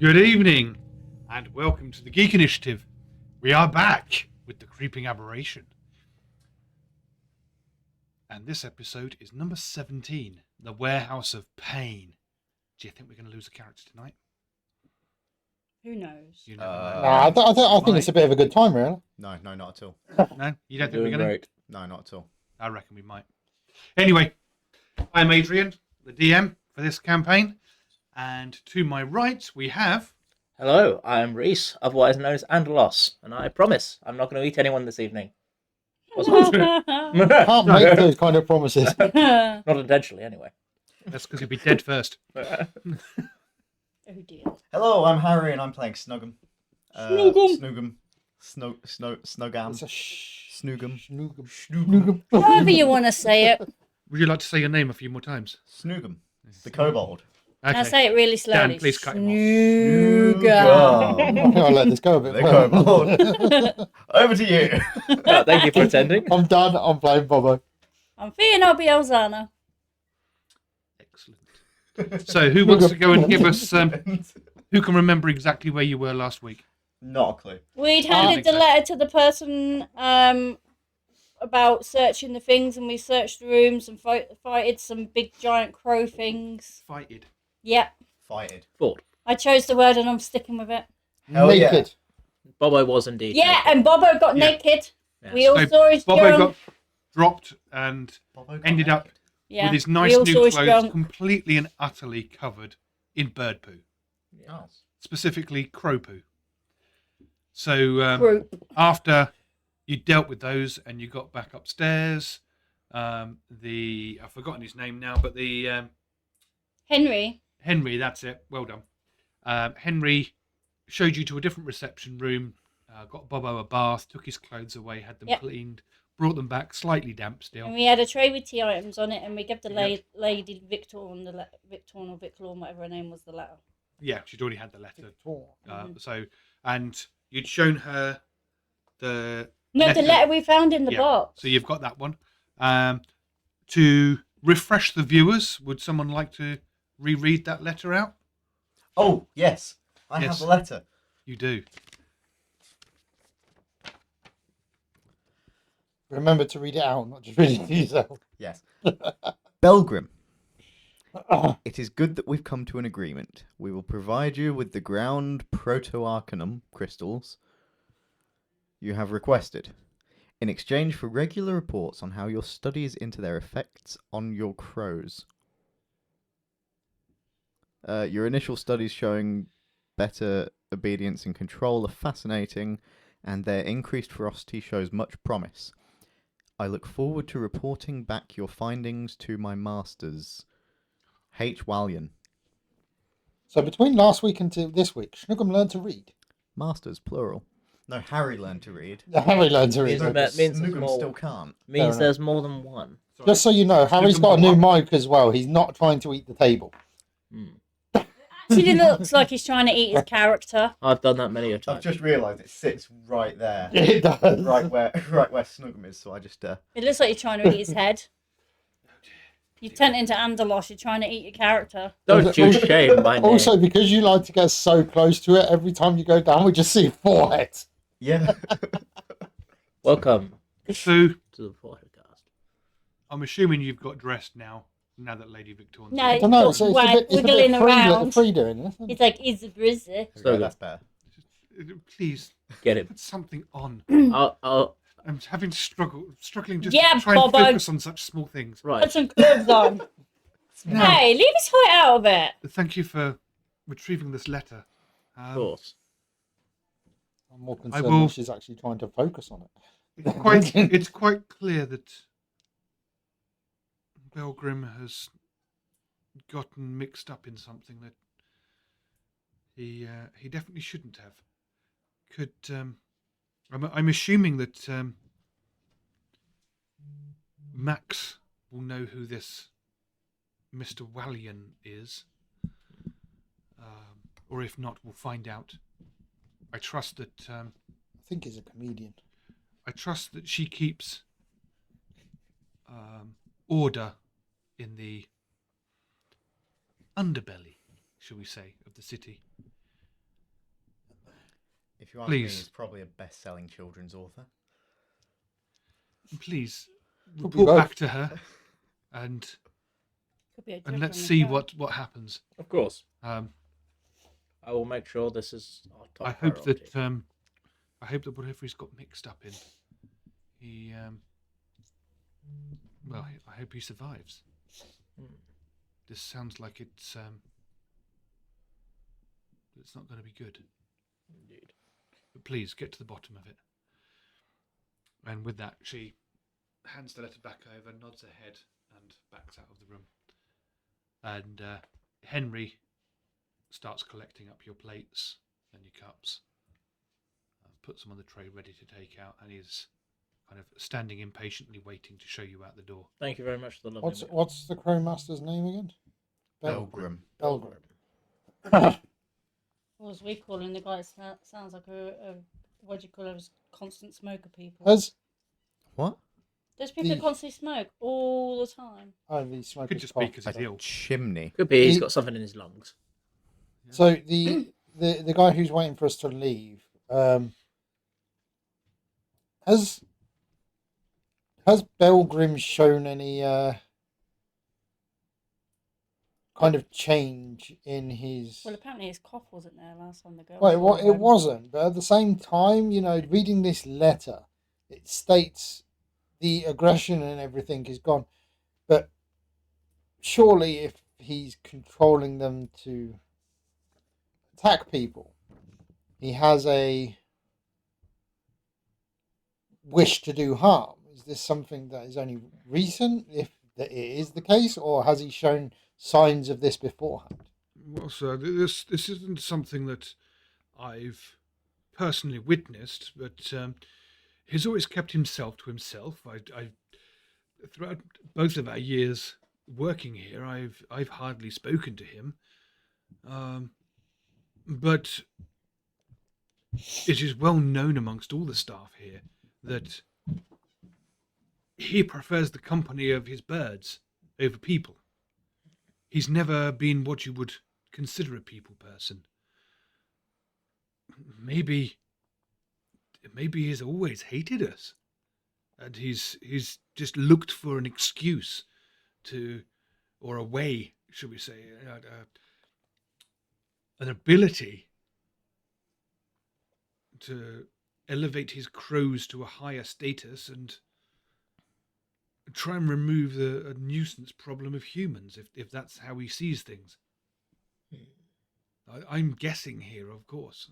Good evening, and welcome to the Geek Initiative. We are back with the Creeping Aberration. And this episode is number 17, The Warehouse of Pain. Do you think we're going to lose a character tonight? Who knows? You never know. I think it's a bit of a good time, really. No, not at all. No? You don't think we're going to? No, not at all. I reckon we might. Anyway, I'm Adrian, the DM for this campaign. And to my right, we have... Hello, I'm Rhys, otherwise known as Anderlos, and I promise I'm not going to eat anyone this evening. Can't make those kind of promises. Not intentionally, anyway. That's because you'll be dead first. Oh dear. Hello, I'm Harry, and I'm playing Snuggum. Snoogum. Snugam. It's a Snoogum. Snoogum. However you want to say it. Would you like to say your name a few more times? Snoogum. The kobold. Okay. Now say it really slowly. Dan, please cut him off. Snooga. I'll let this go a bit. The kobold. Over to you. Thank you for attending. I'm done. I'm playing Bobo. I'm Fiona Bielzana. Excellent. So, who wants to go and give us... who can remember exactly where you were last week? Not a clue. We'd handed the letter to the person about searching the things, and we searched the rooms and fighted some big giant crow things. Fighted. Yep. Fighted. Fought. I chose the word and I'm sticking with it. Hell Naked. Bobo was indeed. Yeah, naked. and Bobo got Yeah. naked. Yes. We all So saw his Bobo junk. got dropped and Bobo got ended up naked. Yeah. with his we nice all saw new his clothes junk. completely and utterly covered in bird poo, Oh. specifically crow poo. So Group. after you dealt with those and you got back upstairs, I've forgotten his name now, but the Henry. that's it. Well done. Henry showed you to a different reception room, got Bobo a bath, took his clothes away, had them Yep. cleaned, brought them back, slightly damp still. And we had a tray with tea items on it, and we gave the Yep. lady Victorn, Victorn or Viclorn, whatever her name was, the letter. Yeah, she'd already had the letter. Mhm. So, and you'd shown her the No, the letter we found in the Yeah. box. So you've got that one. To refresh the viewers, would someone like to reread that letter out? Oh, yes. I Yes. have the letter. You do. Remember to read it out, not just read it to yourself. Yes. Belgrim. It is good that we've come to an agreement. We will provide you with the ground proto-arcanum crystals you have requested, in exchange for regular reports on how your studies into their effects on your crows. Your initial studies showing better obedience and control are fascinating, and their increased ferocity shows much promise. I look forward to reporting back your findings to my masters. H. Wallian. So between last week and this week, Snoogum learned to read. Masters, plural. No, Harry learned to read. Harry learned to read. Means that means Snoogum more. still can't. Means enough. there's more than one. Just so you know, Harry's got a new mic as well. He's not trying to eat the table. Actually looks like he's trying to eat his character. I've done that many a I've time. just realised it sits right there. It does. right where Snoogum is, so I just It looks like you're trying to eat his head. You've turned into Anderlos, you're trying to eat your character. Don't you shame my name. Also, because you like to get so close to it, every time you go down, we just see a forehead. Yeah. So Welcome to the podcast. I'm assuming you've got dressed now that Lady Victoria's No, I don't know. It's a bit wiggling around. free doing this. He's like, is it brizzy? So that's better. Please Get it. put something on. I'll I'm struggling just Yeah, to try and Bobo. focus on such small things. Put right. some clothes on. Now, Hey, leave his height out of it. thank you for retrieving this letter. Of course. I'm more concerned will- that she's actually trying to focus on it. It's quite clear that Belgrim has gotten mixed up in something that he definitely shouldn't have. I'm assuming that Max will know who this Mr. Wallian is, or if not, we'll find out. I trust that. I think he's a comedian. I trust that she keeps order in the underbelly, shall we say, of the city. If you ask me, Please. he's probably a best-selling children's author. Please, Could be report both. back to her, and Could be a and let's dribble in see the show. what happens. Of course. Um, I will make sure this is our top I hope priority. that I hope that whatever he's got mixed up in, he well, I hope he survives. Hmm. This sounds like it's not going to be good. Indeed. But please get to the bottom of it. And with that, she hands the letter back over, nods her head, and backs out of the room. And Henry starts collecting up your plates and your cups, puts them on the tray ready to take out, and he's kind of standing impatiently waiting to show you out the door. Thank you very much for the lovely meal. What's the Crow Master's name again? Belgrim. Belgrim. Or as we call him, the guy that sounds like a what do you call those constant smoker people? Has What? There's people the- that constantly smoke all the time. the smoker's Could just be cough. 'cause he's ill. Chimney. Could be he's He- got something in his lungs. So the guy who's waiting for us to leave, has Belgrim shown any kind of change in his? Well, apparently his cough wasn't there last time the girl. Well, saw it him. wasn't, but at the same time, reading this letter, it states the aggression and everything is gone. But surely, if he's controlling them to attack people, he has a wish to do harm. Is this something that is only recent, if that it is the case, or has he shown signs of this beforehand? Well, sir, this isn't something that I've personally witnessed, but he's always kept himself to himself. I throughout both of our years working here, I've hardly spoken to him, but it is well known amongst all the staff here that he prefers the company of his birds over people. He's never been what you would consider a people person. Maybe he's always hated us, and he's just looked for an excuse to, or a way, should we say, an ability to elevate his crows to a higher status and try and remove a nuisance problem of humans, if that's how he sees things. I'm guessing here, of course.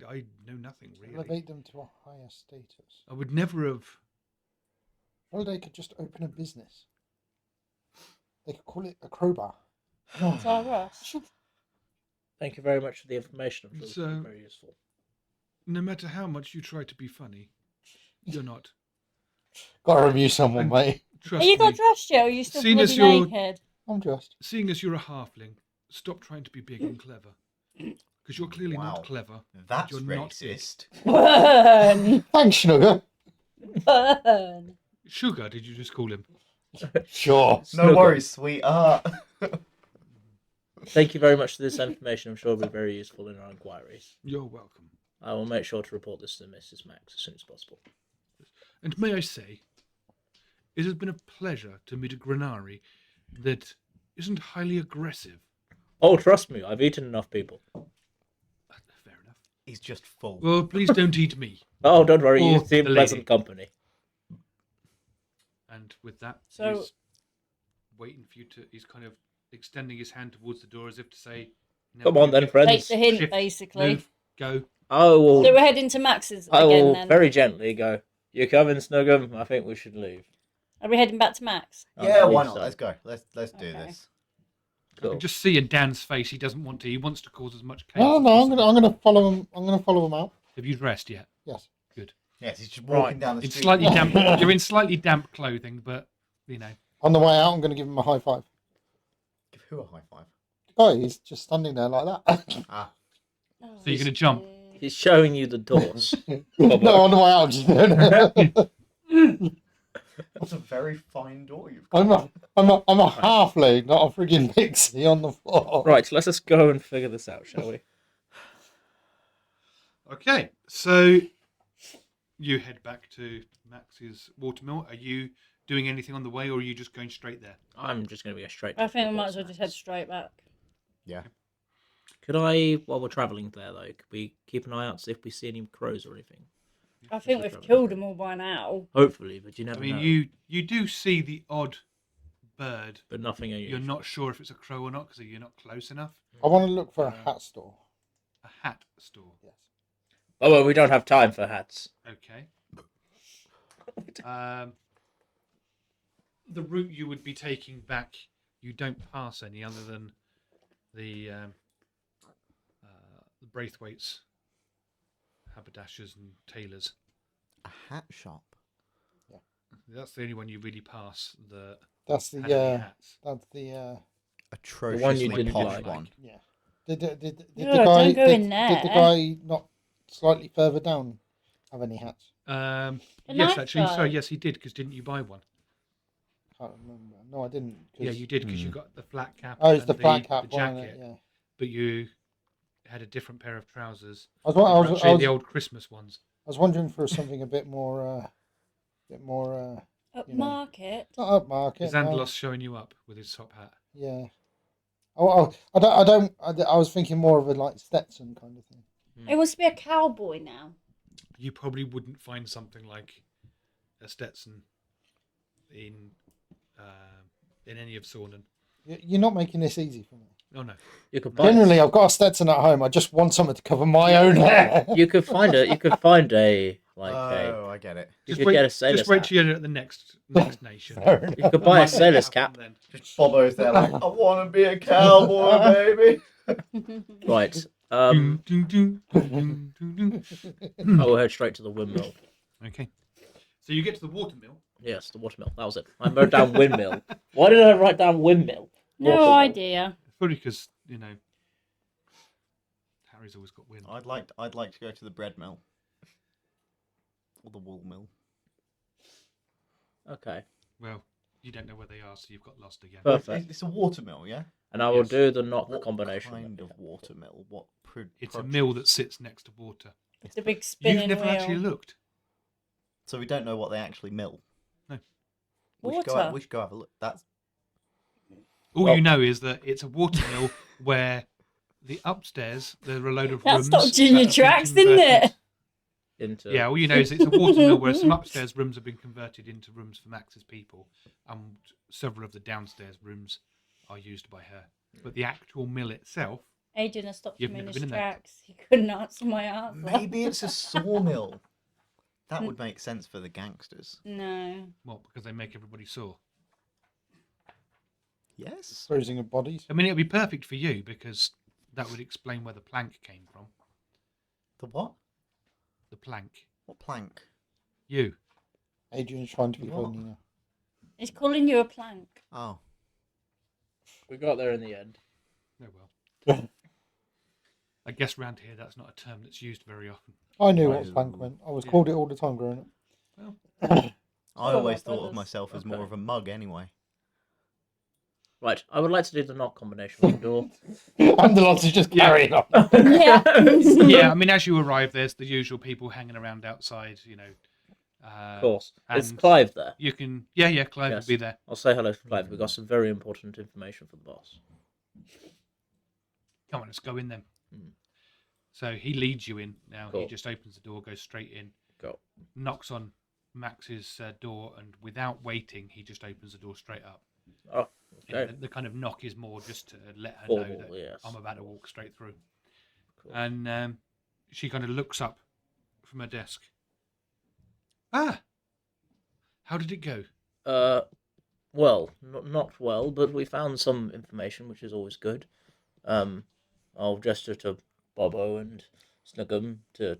I know nothing really. Elevate them to a higher status. I would never have. Well, they could just open a business. They could call it a crowbar. It's our Russ. Thank you very much for the information. I'm sure It's, this will be very useful. No matter how much you try to be funny, you're not. Got to review someone, mate. Trust Are you me. got dressed yet? Or are you still Seeing as bloody you're- naked? I'm just. Seeing as you're a halfling, stop trying to be big and clever. Because you're clearly Wow. not clever. That's You're not big. racist. Burn! Thanks, Snugger. Burn! Sugar, did you just call him? Sure. No Snuggle. worries, sweetheart. Thank you very much for this information. I'm sure it'll be very useful in our inquiries. You're welcome. I will make sure to report this to Mrs. Max as soon as possible. And may I say, it has been a pleasure to meet a Granari that isn't highly aggressive. Oh, trust me, I've eaten enough people. Fair enough. He's just full. Well, please don't eat me. Oh, don't worry, you Or seem the lady. pleasant company. And with that, So- he's waiting for you to. He's kind of extending his hand towards the door as if to say, "Now Come on then, move, friends. Take the hint, Shift, basically. move, go." I will, So we're heading to Max's I again will then. very gently go, you coming, Snuggum? I think we should leave. Are we heading back to Max? I Yeah, believe why not? so. Let's go. Let's do Okay. this. I Cool. can just see in Dan's face he doesn't want to. He wants to cause as much chaos. No, as no, I'm possible. gonna follow him. I'm gonna follow him out. Have you dressed yet? Yes. Yes, he's just Right. walking down the In street. slightly damp. You're in slightly damp clothing, but you know. On the way out, I'm gonna give him a high five. Give who a high five? The guy, he's just standing there like that. Ah, Oh, So you're gonna jump? He's showing you the doors. No, on the way out. Just, that's a very fine door you've got. I'm a halfling, not a friggin' pixie on the floor. Right, let us go and figure this out, shall we? Okay, so you head back to Max's watermill. Are you doing anything on the way, or are you just going straight there? I'm just going to go straight. I to think the we might boss as well just head max. straight back. Yeah. Could I, while we're travelling there though, could we keep an eye out see if we see any crows or anything? I think we're we've travelling. killed them all by now. Hopefully, but you I never mean, know. you do see the odd bird. But nothing unusual. You're not sure if it's a crow or not because you're not close enough. I want to look for a hat store. A hat store. Yes. Oh well, we don't have time for hats. Okay. The route you would be taking back, you don't pass any other than the Braithwaite's haberdashers and tailors. A hat shop. That's the only one you really pass. That's the had any hats. that's the Atrociously didn't posh like. one. yeah. Did No, the guy don't go in did the there. guy not slightly further down have any hats? A Yes, nice actually, guy. sorry, yes, he did. Because didn't you buy one? Can't remember. No, I didn't. 'cause- Yeah, you did because you Hmm. got the flat cap. Oh, it's and the flat cap the one, jacket, isn't it? Yeah. but you had a different pair of trousers. I was, They I were was, I actually was, the old Christmas ones. I was wondering for something a bit more, Up you know. market. not upmarket. Is No. Andalos showing you up with his top hat? Yeah. Oh, I was thinking more of a like Stetson kind of thing. It wants to be a cowboy now. You probably wouldn't find something like a Stetson in any of Sornan. You're not making this easy for me. Oh no. You could buy. Generally, I've got a Stetson at home. I just want something to cover my own hair. You could find a. You could find a like a. Oh, I get it. You Just could wait, get a sailor's just wait hat. till you're at the next nation. Fair enough. You could buy a Might make it sailor's happen cap. then. Just Bobo's there like, I want to be a cowboy, baby. Right. Dun, dun, dun, dun, dun, dun. I will head straight to the windmill. Okay. So you get to the watermill. Yes, the watermill. That was it. I wrote down windmill. Why did I write down windmill? No Watermill. idea. Probably because, Harry's always got wind. I'd like to go to the bread mill. Or the wool mill. Okay. Well, you don't know where they are, so you've got lost again. Perfect. It's a watermill, yeah? And I will Yes. do the knock What combination. kind of watermill? What It's a mill that sits next to water. The big spinning You've never wheel. actually looked. So we don't know what they actually mill. No. We should Water. we should go have a look. That's All Well- you know is that it's a watermill where the upstairs, there are a load of That rooms. stopped you in your that have been tracks, didn't converted- it? into. Yeah, all you know is it's a watermill where some upstairs rooms have been converted into rooms for Max's people, and several of the downstairs rooms are used by her. But the actual mill itself, Adrian has stopped You've him in never his been in there? tracks. He couldn't answer my answer. maybe it's a sawmill. That would make sense for the gangsters. No. well, because they make everybody sore. Yes. Disposing of bodies. I mean, it would be perfect for you because that would explain where the plank came from. The what? The plank. What plank? You. Adrian's trying to be What? funny now. He's calling you a plank. Oh. We got there in the end. Oh well. I guess round here that's not a term that's used very often. I knew Right. what plank meant. I was Yeah. called it all the time growing Well, I Oh, always my thought of goodness. myself as more Okay. of a mug anyway. Right. I would like to do the knock combination on the door. up. Underlots is just Yeah. carrying on. Yeah. yeah, I mean, as you arrive, there's the usual people hanging around outside, Of course. Is and Clive there? You can, yeah, Clive Yes. will be there. I'll say hello to Clive. We've got some very important information for the boss. Come on, let's go in then. Hmm. So he leads you in. Now he Cool. just opens the door, goes straight in, Go. knocks on Max's door, and without waiting, he just opens the door straight up. Oh, And okay. the kind of knock is more just to let her know Formal, that yes. I'm about to walk straight through. Cool. And she kind of looks up from her desk. Ah, how did it go? Well, not well, but we found some information, which is always good. I'll gesture to Bobo and Snuggum to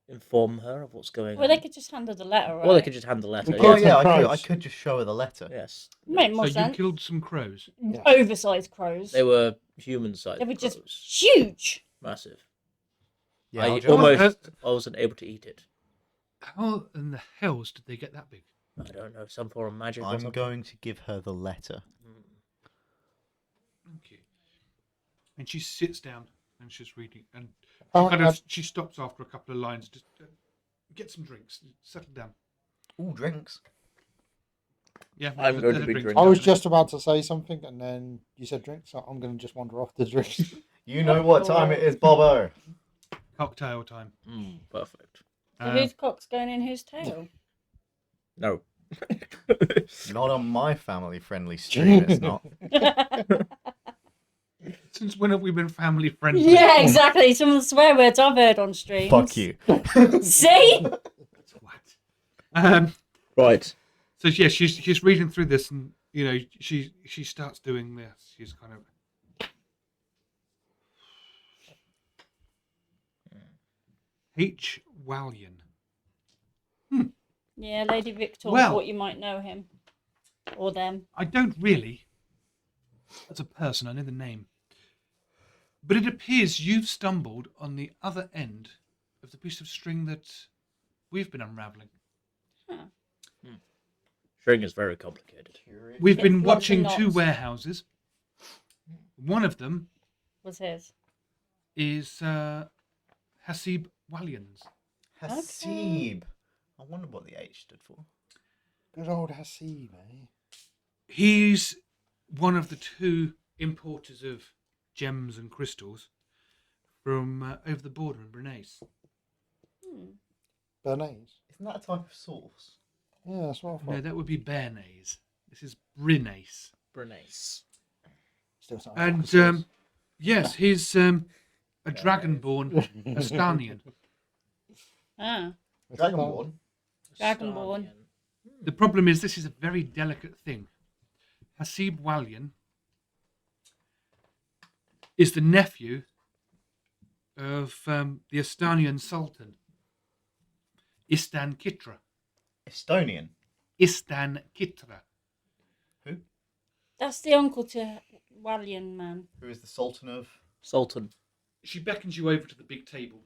inform her of what's going Well, on. they could just handle the letter, right? Or they could just hand the letter. We Oh Kill Yes. some yeah, I crows. could just show her the letter. Yes. Make more So sense. you killed some crows. Yeah. Oversized crows. They were human-sized They were just crows. huge. Massive. Yeah, I I'll just- almost I wasn't able to eat it. How in the hells did they get that big? I don't know, some form of magic or I'm something. going to give her the letter. Okay. And she sits down and she's reading. And She stops after a couple of lines. Just get some drinks. Settle down. Ooh, drinks. Yeah, I'm going to be drinks drinking. I was happening. just about to say something, and then you said drink, so I'm going to just wander off the drinks. You know what time it is, Bobo. Cocktail time. Perfect. So whose cock's going in whose tail? No. Not on my family-friendly stream, it's not. Since when have we been family friendly? Yeah, exactly. Some of the swear words I've heard on streams. Fuck you. See? What? Right. So yeah, she's reading through this, and she starts doing this. She's kind of H. Wallian. Yeah, Lady Victor Well- thought you might know him. Or them. I don't really, as a person, I know the name, but it appears you've stumbled on the other end of the piece of string that we've been unraveling. String is very complicated. We've Yes, been lots of watching two knots. warehouses. One of them Was his. is Hasib Wallian's. Hasib. I wonder what the H stood for. Good old Hasib, eh? He's one of the two importers of gems and crystals from over the border in Bernays. Bernays. Isn't that a type of sauce? Yeah, that's what I thought. No, that would be Bernays. This is Bernays. Bernays. Still sounds And like a sauce. yes, he's a dragonborn Estanian. Ah. Dragonborn. Dragonborn. The problem is this is a very delicate thing. Hasib Wallian is the nephew of the Estanian Sultan, Istan Kitra. Estonian. Istan Kitra. Who? That's the uncle to Wallian man. Who is the Sultan of... Sultan. She beckons you over to the big table.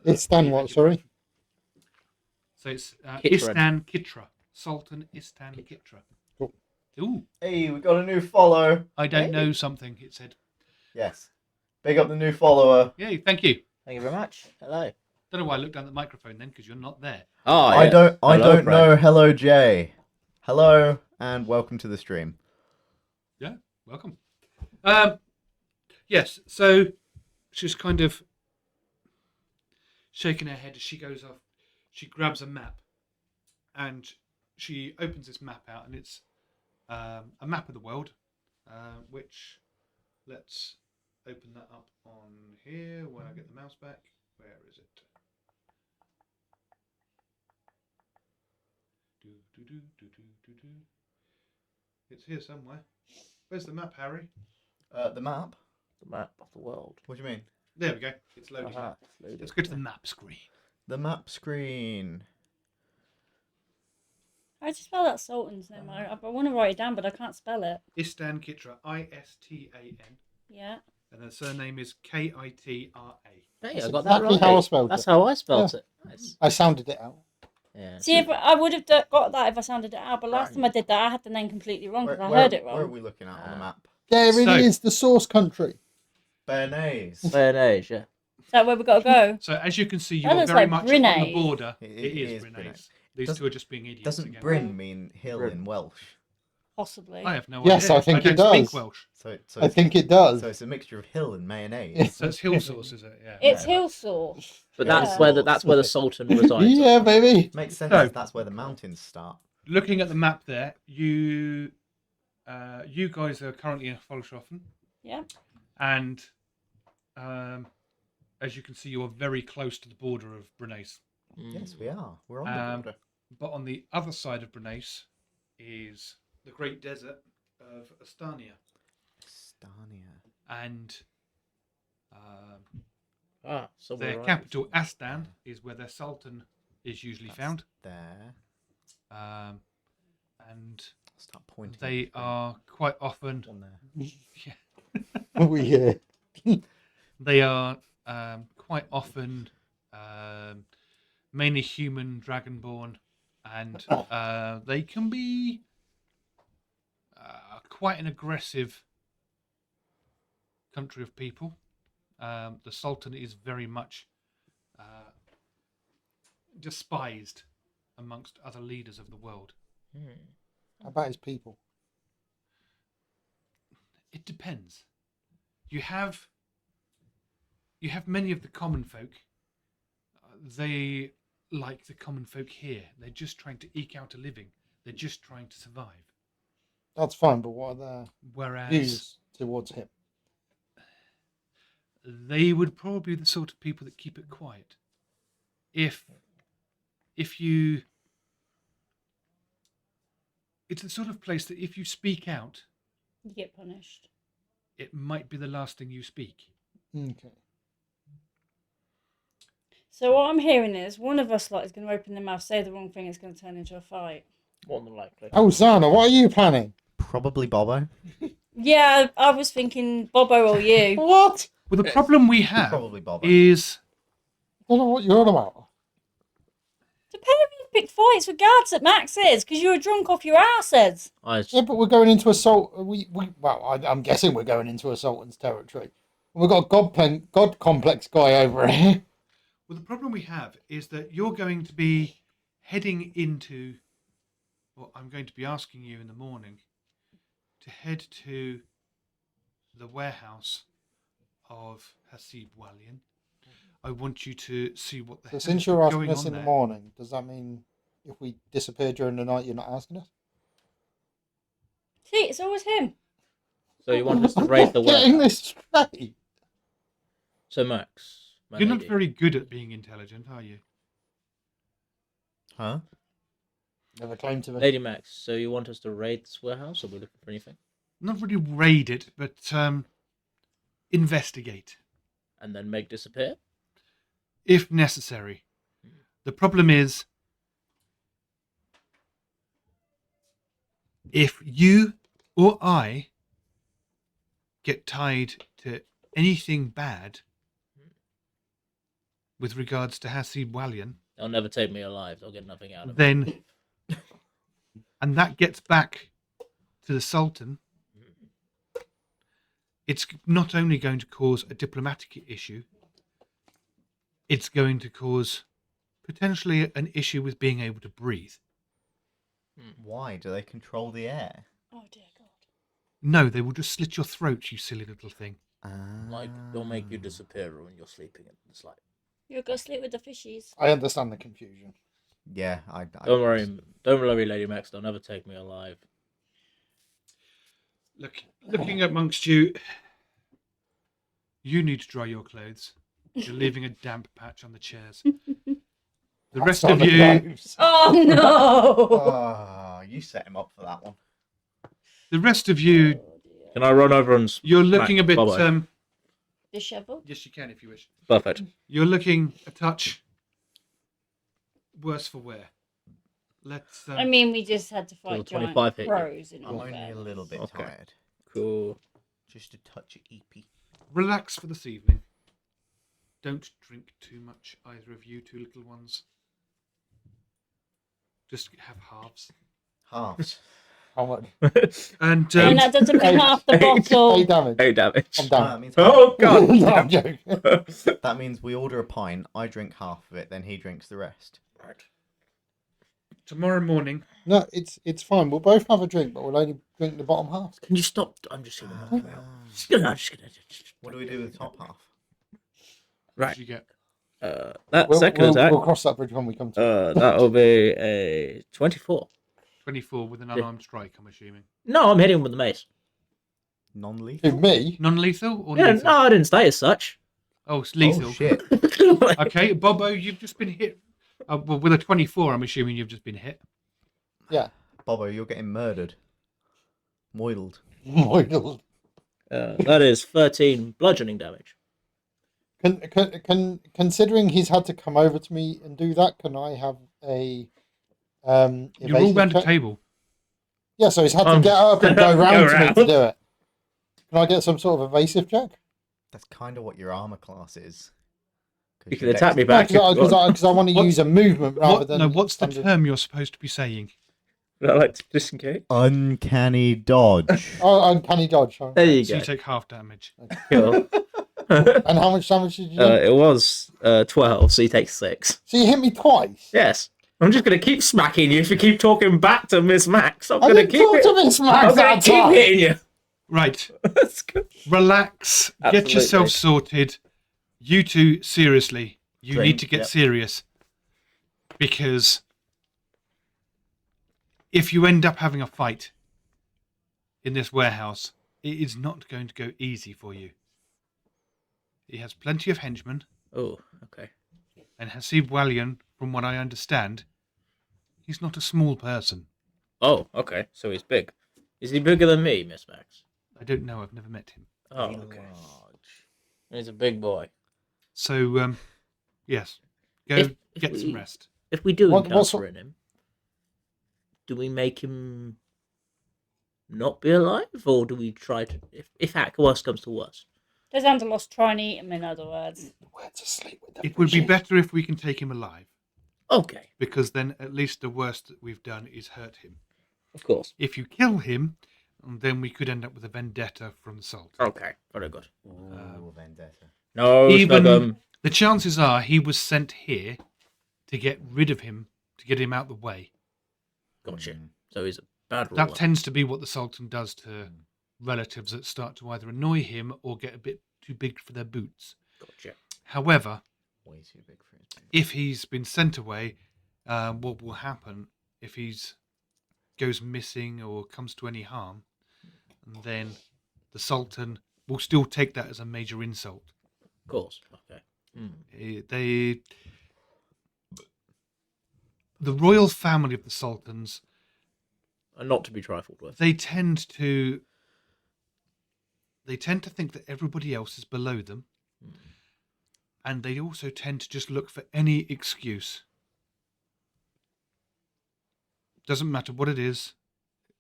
It's Stan what, sorry? So it's Kitran. Istan Kitra. Sultan Istan Kitra. Cool. Ooh, Hey, we got a new follow. I don't know something, it said. Yes. Big up the new follower. Yay, thank you. Thank you very much. Hello. Don't know why I looked down at the microphone then, because you're not there. Oh, I yeah. don't Hello, know. Fred. Hello, Jay. Hello, and welcome to the stream. Yeah, welcome. Yes, so she's kind of shaking her head as she goes off. She grabs a map and she opens this map out, and it's a map of the world, which let's open that up on here when I get the mouse back. Where is it? It's here somewhere. Where's the map, Harry? The map? The map of the world. What do you mean? There we go. It's loading. Aha, it's loaded. Let's go to the map screen. The map screen. How do you spell that Sultan's name? I want to write it down, but I can't spell it. Istan Kitra, Istan, Yeah. and the surname is Kitra. Hey, That's I got that exactly right. how I spelled That's it. how I spelled it. Nice. I sounded it out. Yeah. See, if I would have got that if I sounded it out, but last time I did that, I had the name completely wrong because I heard it Where are wrong. we looking at on the map? There it So- is, the source country. Bernays. Bernays, yeah. Is that where we got to go? So as you can see, That you're looks very like much on Brunei. the border. It It is Brunei. Brunei. These Does- two are just being idiots Doesn't again. Bryn mean hill Bryn. in Welsh? Possibly. I have no Yes, idea. I think it don't speak does. Welsh. So I think it does. So it's a mixture of hill and mayonnaise. So it's hill sauce, is it? Yeah. It's Yeah. hill sauce. But Yeah. that's where the Sultan resides. Yeah, baby. Makes sense. So- As that's where the mountains start. Looking at the map there, you guys are currently in Folshofen, Yeah. and as you can see, you are very close to the border of Brunei. Yes, we are. We're on Um, the border. But on the other side of Brunei is the Great Desert of Escania, Escania. and So their we're capital Astan is where their Sultan is usually That's found, There. and I'll start pointing. they are quite often on there. Oh, yeah. they are quite often mainly human dragonborn, and they can be quite an aggressive country of people. The Sultan is very much despised amongst other leaders of the world. How about his people? It depends. You have many of the common folk. They like the common folk here. They're just trying to eke out a living. They're just trying to survive. That's fine, but what are their Whereas views towards him? they would probably be the sort of people that keep it quiet. If you... It's the sort of place that if you speak out, You get punished. it might be the last thing you speak. Okay. So what I'm hearing is one of us lot is going to open their mouth, say the wrong thing, it's going to turn into a fight. More than likely. Oh, Zana, what are you planning? Probably Bobo. Yeah, I was thinking Bobo or you. What? Well, the problem we have Probably Bobo. is... I don't know what you're on about. The pair of you picked fights with guards at Max's because you were drunk off your asses. Yeah, but we're going into assault. I'm guessing we're going into a Sultan's territory. We've got a God complex guy over here. Well, the problem we have is that you're going to be heading into... Well, I'm going to be asking you in the morning to head to the warehouse of Hasib Walian. I want you to see what the So hell since is you're asking going us on in the there. morning, does that mean if we disappear during the night, you're not asking us? See, it's always him. So you want us to raid the I'm not getting warehouse? this straight. So Max, my You're not lady, very good at being intelligent, are you? Huh? Never claimed to be. Lady Max. So you want us to raid this warehouse, or we're looking for anything, Not really raid it, but investigate, and then make disappear? if necessary. The problem is, if you or I get tied to anything bad with regards to Hasib Walian, They'll never take me alive. They'll get nothing out of me. then, and that gets back to the Sultan, it's not only going to cause a diplomatic issue, it's going to cause potentially an issue with being able to breathe. Why do they control the air? Oh dear God. No, they will just slit your throat, you silly little thing. Like they'll make you disappear when you're sleeping. It's like, You'll go sleep with the fishies. I understand the confusion. Yeah, don't worry, Lady Max. They'll never take me alive. Looking amongst you, you need to dry your clothes. You're leaving a damp patch on the chairs. The rest of you, Oh no! Oh, you set him up for that one. the rest of you, Can I run over and? you're looking a bit. Bye-bye. Disheveled. Yes, you can if you wish. Perfect. You're looking a touch worse for wear. Let's. I mean, we just had to fight Till giant 25 hit you. crows in I'm all only a fairness. little bit Okay. tired. Cool. Just a touch of eepy. relax for this evening. Don't drink too much, either of you two little ones. Just have halves. Halves. How much? And And that doesn't mean half the Hey, bottle. damage. 8 damage. I'm That done. means, Oh god. No, I'm joking. that means we order a pint, I drink half of it, then he drinks the rest. Right. tomorrow morning, No, it's fine. We'll both have a drink, but we'll only drink the bottom half. Can you stop? I'm just gonna knock him out. I'm just gonna. What do we do with the top half? what Right. did you get? That We'll, second we'll, attack. we'll cross that bridge when we come to it. That'll be a 24. 24 with an unarmed strike, I'm assuming. No, I'm hitting him with the mace. Non-lethal? Who, me? Non-lethal or Yeah, lethal? no, I didn't say as such. Oh, it's lethal. Oh, shit. Okay, Bobo, you've just been hit. Well, with a 24, I'm assuming you've just been hit. Yeah. Bobo, you're getting murdered. Moiled. Moidle. That is 13 bludgeoning damage. Considering he's had to come over to me and do that, can I have a You're all evasive round a check? table. Yeah, so he's had to get up and go Go round to me round. to do it. Can I get some sort of evasive check? That's kind of what your armor class is. 'Cause You can your attack me dex- back. Because I want to What- use a movement rather than... What's the standard- term you're supposed to be saying? Would I like to disengage? Uncanny dodge. Oh, uncanny dodge. Sorry. There you So go. you take half damage. Cool. And how much damage did you do? It was 12, so he takes 6. So you hit me twice? Yes. I'm just going to keep smacking you if you keep talking back to Miss Max. I'm I going to didn't keep talk it. to Miss Max I'm going that to keep time. hitting you. Right. That's good. Relax. Get Absolutely. yourself sorted. You two, seriously. You Drink, need to get yep. serious. Because if you end up having a fight in this warehouse, it is not going to go easy for you. He has plenty of henchmen, Oh, okay. and Hasib Walian, from what I understand, he's not a small person. Oh, okay. So he's big. Is he bigger than me, Miss Max? I don't know, I've never met him. Oh, okay. He's a big boy. So, yes, go If get some we- rest. If we do What encounter him, do we make him not be alive, or do we try to? If worst comes to worst, Does Anderlos try and eat him, in other words? Where to sleep with the It would be witches? better if we can take him alive, okay, because then at least the worst that we've done is hurt him. of course. If you kill him, then we could end up with a vendetta from the Salt. Okay, very good. Ooh, vendetta. No, Even Snugum. the chances are he was sent here to get rid of him, to get him out the way. Gotcha. So he's a bad ruler. That tends to be what the Sultan does to relatives that start to either annoy him or get a bit too big for their boots. Gotcha. However, Way too big for his boots. if he's been sent away, what will happen if he's goes missing or comes to any harm, then the Sultan will still take that as a major insult. Of course. Okay. The royal family of the Sultans, And not to be trifled with. they tend to think that everybody else is below them, and they also tend to just look for any excuse. Doesn't matter what it is,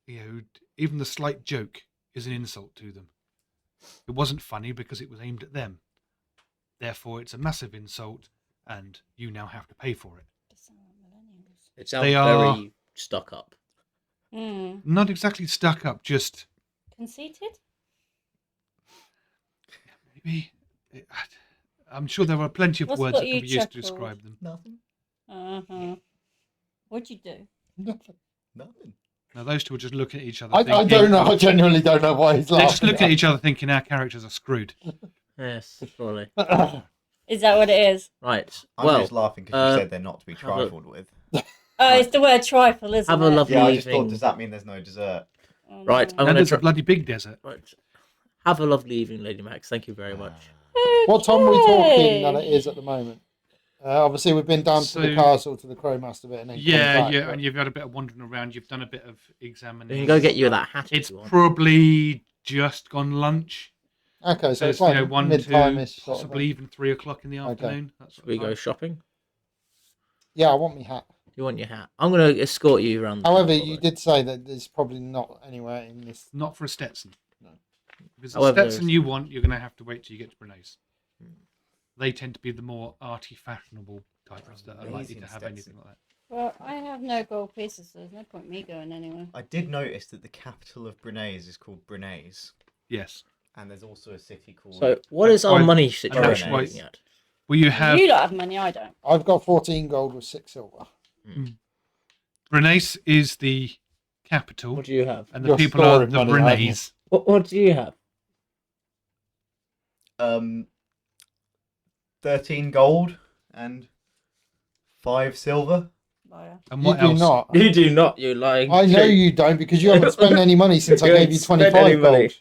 even the slight joke is an insult to them. It wasn't funny because it was aimed at them. Therefore, it's a massive insult, and you now have to pay for it. It sounds They are- very stuck up. Not exactly stuck up, just Conceited? maybe. I'm sure there are plenty of What's words got that can you be used to chuckled? describe them. Nothing. What'd you do? Nothing. Nothing. Now, those two are just looking at each other. I don't know. I genuinely don't know why he's They're laughing. just looking at each other thinking our characters are screwed. Yes, surely. Is that what it is? Right. I'm well, just laughing because you uh, said they're not to be have a- trifled with. Oh, it's the word trifle, isn't have it? a lovely Yeah, I just evening. thought, does that mean there's no dessert? Oh, Right, no. I'm And gonna it's a try. bloody big desert. Right. Have a lovely evening, Lady Max. Thank you very much. What time are we talking Okay. that it is at the moment? Obviously, we've been down to the So- castle, to the Crowmaster bit, and then come back, but- And you've had a bit of wandering around. You've done a bit of examining. We can go get you that hat if It's you want. probably just gone lunch. Okay, so So it's it's like 1 mid-time-ish to sort of possibly thing. even 3 o'clock in the Okay. afternoon. That's Should we go shopping? Yeah, I want my hat. You want your hat? I'm going to escort you around. The However, castle, you though. did say that there's probably not anywhere in this. Not for a Stetson. No. If it's a However, Stetson you want, you're going to have to wait till you get to Bernays. They tend to be the more arty, fashionable types that are likely Amazing to have Stetson. anything like that. Well, I have no gold pieces, so there's no point me going anywhere. I did notice that the capital of Brunei is called Brunei, Yes. and there's also a city called. So, what is our That's money that's situation why- looking at? Well, you have You don't have money, I don't. I've got 14 gold with 6 silver. Bernays is the capital, What do you have? and the You're people are storing the money, aren't you? Bernays. What do you have? 13 gold and 5 silver. Liar. And You what do else? not. You do not. You lying. I know cheat. you don't because you haven't spent any money since I You gave haven't you spent any 25 money. gold.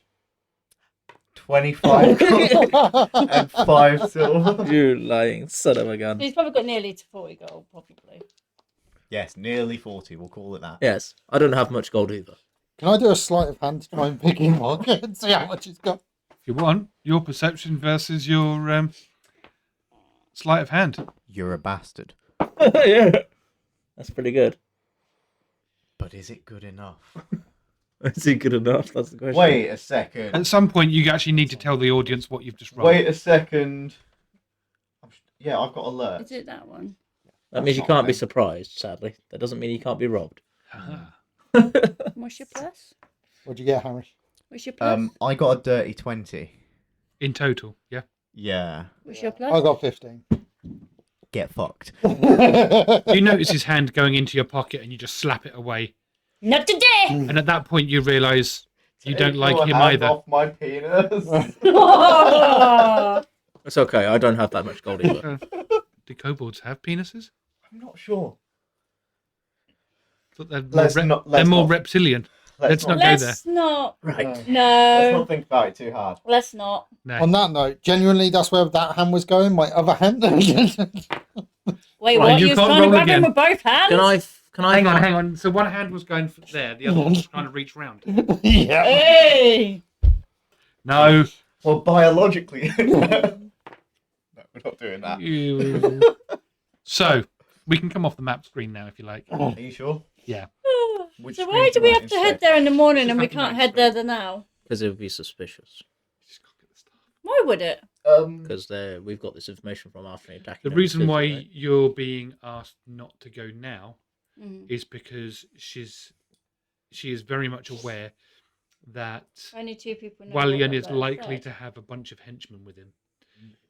25 gold and 5 silver. You lying son of a gun. He's probably got nearly to 40 gold, probably. Yes, nearly 40, we'll call it that. Yes, I don't have much gold either. Can I do a sleight of hand to try and pick him pocket and see how much he's got? If you want, your perception versus your sleight of hand. You're a bastard. Yeah, that's pretty good. But is it good enough? Is he good enough? That's the question. Wait a second. At some point, you actually need to tell the audience what you've just rolled. Wait a second. Yeah, I've got alert. Is it that one? That means you That's can't not be bad. surprised. Sadly, that doesn't mean you can't be robbed. Ah. What's your plus? What'd you get, Harry? What's your plus? I got a dirty 20. In total, yeah. Yeah. What's your I plus? got 15. Get fucked. You notice his hand going into your pocket and you just slap it away. Not today! And at that point, you realise you don't like your him hand either. Off my penis. It's okay. I don't have that much gold either. Do kobolds have penises? I'm not sure. I thought they're more, Let's not- let's they're more not- reptilian. Let's not go there. Let's not. Right. Let's No. not think about it too hard. Let's not. No. On that note, genuinely, that's where that hand was going. My other hand. Wait, Right, what? you You was can't trying to roll grab him again. with both hands? Can I? Hang on. So one hand was going there, the other one was trying to reach round. Yeah. Hey! No. Well, biologically. No, we're not doing that. You- So, we can come off the map screen now if you like. Are you sure? Yeah. Which So screen why do we you have want to head instead? there in the morning Just and we have the can't main head there now? Because it would be suspicious. Why would it? Because we've got this information from after attacking. The them reason with why scissors, right? you're being asked not to go now Mm. is because she is very much aware that Only 2 people know. Walian what is that likely said. to have a bunch of henchmen with him.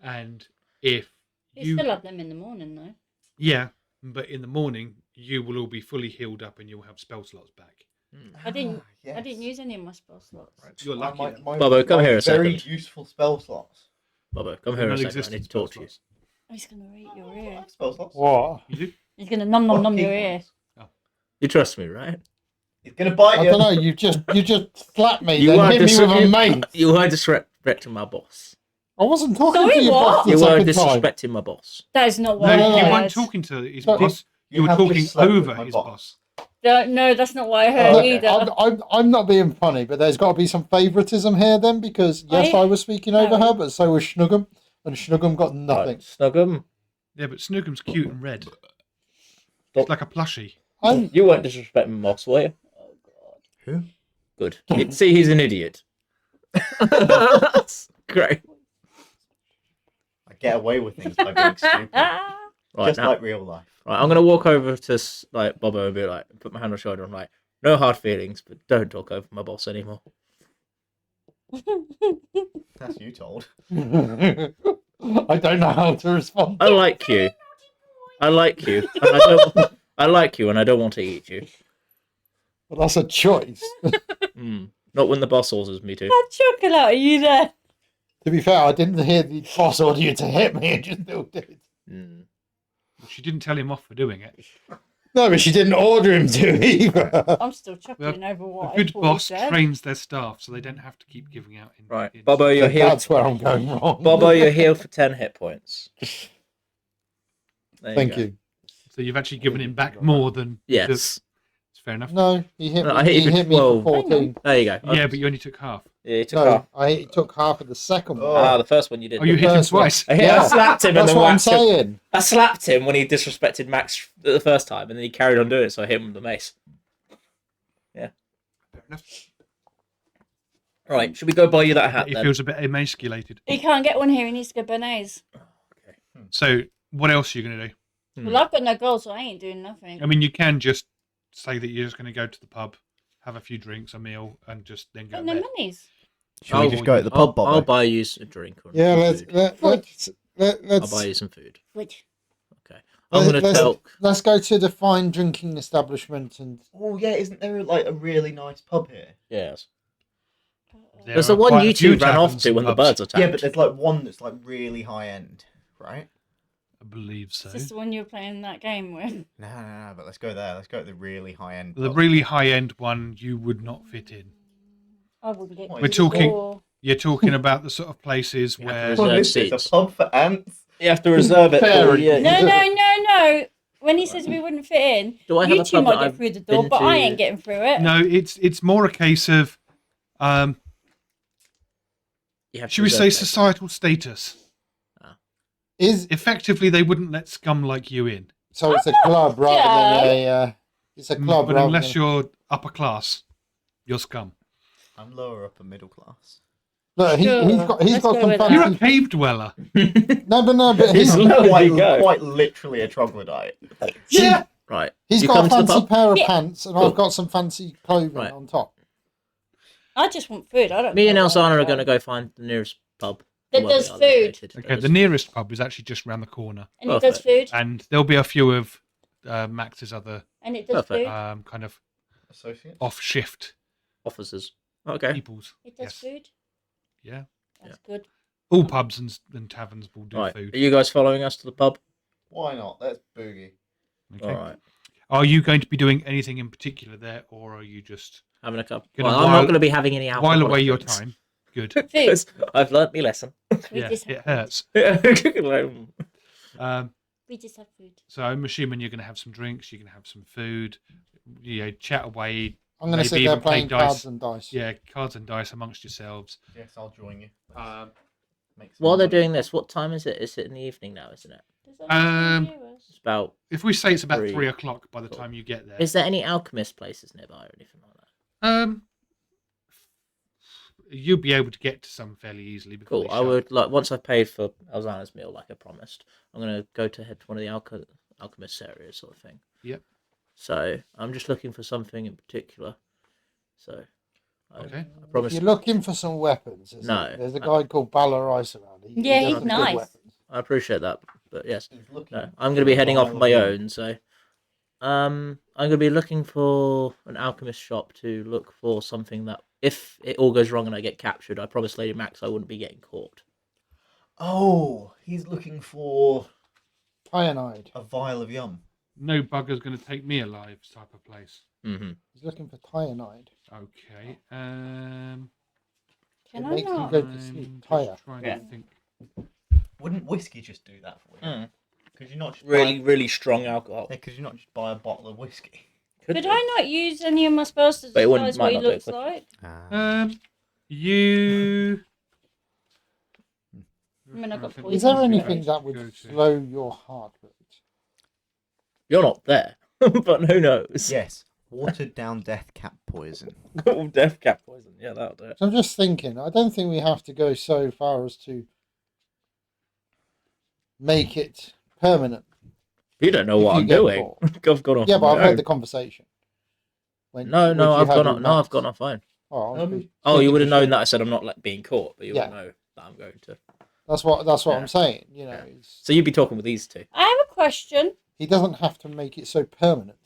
And if You you... still have them in the morning, though. Yeah, but in the morning, you will all be fully healed up and you'll have spell slots back. I didn't. Ah, yes. I didn't use any of my spell slots. You're lucky. then. Bubbo, come here a Very second. useful spell slots. Bubbo, come here a second. I Non-existent need to talk to you. spell Oh, he's gonna eat your ear. Spell slots. What? You do? He's gonna nom nom nom Fucking your ear. ones. You trust me, right? He's gonna bite I you. don't know. You just slapped me. You then are hit me with a mace. You were disrespecting my boss. I wasn't talking Sorry, to your what? boss the You were second time. disrespecting my boss. That is not No, what I you heard. weren't talking to his No, boss. You were have talking just slept with over my his boss. boss. No, that's not what I heard Look, either. I'm not being funny, but there's got to be some favouritism here then, because yes, I was speaking over her, but so was Schnuggum, and Schnuggum got nothing. Right, Snuggum, Yeah, but Snookham's cute and red. Stop. It's like a plushie. I'm, you weren't disrespecting my boss, were you? Oh god. Who? Good. See, he's an idiot. That's great. I get away with things by being stupid. Right, Just now, like real life. right, I'm gonna walk over to like Bobo and be like, put my hand on his shoulder. I'm like, no hard feelings, but don't talk over my boss anymore. That's you told. I don't know how to respond. I like you. I like you. And I don't. I like you, and I don't want to eat you. But that's a choice. Not when the boss orders me to. That chocolate out of you there. To be fair, I didn't hear the boss order you to hit me, and just still did. Mm. She didn't tell him off for doing it. No, but she didn't order him to either. I'm still chuckling over A what I good thought boss you said. trains their staff so they don't have to keep giving out. Right, Bobo, you're So healed. that's where I'm going wrong. Bobo, you're healed for 10 hit points. There Thank go. you. So you've actually given him back more than. Yes. It's fair enough. No, he hit No, me. I hit you He for hit me for 12. 14. There you go. Yeah, but you only took half. Yeah, you took No, half. I took half of the second one. Ah, the first one you did. Oh, you hit him first one. twice. I Yeah. slapped him and That's then what I'm whacked him. saying. I slapped him when he disrespected Max the first time, and then he carried on doing it, so I hit him with the mace. Fair enough. Right, should we go buy you that hat He then? feels a bit emasculated. He can't get one here. He needs to go Bernays. So what else are you going to do? Well, I've got no gold, so I ain't doing nothing. I mean, you can just say that you're just going to go to the pub, have a few drinks, a meal, and just then go Got to no bed. monies. Should we just go to the pub, Bobo? I'll buy you a drink or Yeah, some food. I'll let's buy you some food. Which? Okay. I'm gonna tell. let's go to the fine drinking establishment and Oh yeah, isn't there like a really nice pub here? Yes. There There's are the one quite a you few two ran off taverns to and when the pubs. birds attacked. Yeah, but there's like one that's like really high end, right? I believe so. Is this the one you were playing that game with? No, but let's go there. Let's go to the really high end. The pub. really high-end one you would not fit in. I wouldn't get. We're to the talking- door. You're talking about the sort of places Yeah, where... there's What no is this? seats. A pub for ants? You have to reserve it. Fair for, yeah. No. When he says we wouldn't fit in, Do I have you a two pub might that get I've through the door, been but I to- ain't getting through it. No, it's more a case of, You have to should we reserve say, it. societal status. is Effectively, they wouldn't let scum like you in. so it's a club rather than a it's a club But rather unless than... you're upper class, you're scum. I'm lower upper middle class. Look, Sure. he's got Let's some go with that. You're a fancy... cave dweller. No, but He's he's low. There you go. Quite literally a troglodyte. yeah. Right. He's You got come a to the fancy pub? pair of Yeah. pants, and Cool. I've got some fancy clothing Right. on top. I just want food. I don't. Me and care Elzana are what going to go find the nearest pub That well does be food. allocated. Okay, the nearest pub is actually just round the corner, And it does food. and there'll be a few of Max's other And it does Perfect. food. kind of Associates. off-shift Officers. Okay. peoples. It does Yes. food. Yeah. That's good. All pubs and taverns will do Right. food. Are you guys following us to the pub? Why not? Let's boogie. Okay. All right. Are you going to be doing anything in particular there, or are you just Having a cup. Gonna Well, I'm while- not going to be having any alcohol. while away your time? Good. Because I've learnt my lesson. We Yeah, just have it food. hurts. We just have food. So I'm assuming you're going to have some drinks, you're going to have some food, chat away. I'm going to Maybe sit there even play playing dice. cards and dice. Yeah, cards and dice amongst yourselves. Yes, I'll join you. Make some While they're money. doing this, what time is it? Is it in the evening now, isn't it? Does that Um, viewers? It's about. If we say it's about 3 3 o'clock by the Cool. time you get there, Is there any alchemist places nearby or anything like that? you'll be able to get to some fairly easily. Before Cool. they I shut. would like once I've paid for Elzana's meal, like I promised. I'm gonna go to head to one of the alchemist areas, sort of thing. Yep. So I'm just looking for something in particular. So. Okay. I If promise. you're looking for some weapons, No. there's a guy called Balarice around. Yeah, does he's some good nice. weapons. I appreciate that, but yes. He's looking No, I'm going to be for a heading off vial on my of own, so I'm going to be looking for an alchemist shop to look for something that, if it all goes wrong and I get captured, I promised Lady Max I wouldn't be getting caught. Oh, he's looking for Cyanide. a vial of yum. No bugger's going to take me alive type of place. Mm-hmm. He's looking for cyanide. Okay. Can It I makes you not? go to sleep. I'm just Tire. trying Yeah. to think. Wouldn't whiskey just do that for you? Mm. Could you not just Really, buy... really strong alcohol. Yeah, could you not just buy a bottle of whiskey? Could Could do. I not use any of my spells to But it wouldn't- disguise might what he not do it looks quickly. like? You. I mean, I've got think poison. Is there Poison anything to that go would to. slow your heart rate? You're not there, but who knows? Yes. Watered down death cap poison. Death cap poison. Yeah, that'll do it. So I'm just thinking, I don't think we have to go so far as to make it permanent. You don't know If what you I'm get doing. caught. I've gone off. Yeah, but on I've my heard own. the conversation. When, No, which no, you I've had gone with on. No, I've Max. gone off fine. Oh, I was Oh, you thinking would have for known sure. that I said I'm not like being caught, but you Yeah. would know that I'm going to. That's what Yeah. I'm saying. You know, Yeah. it's- So you'd be talking with these two. I have a question. he doesn't have to make it so permanent.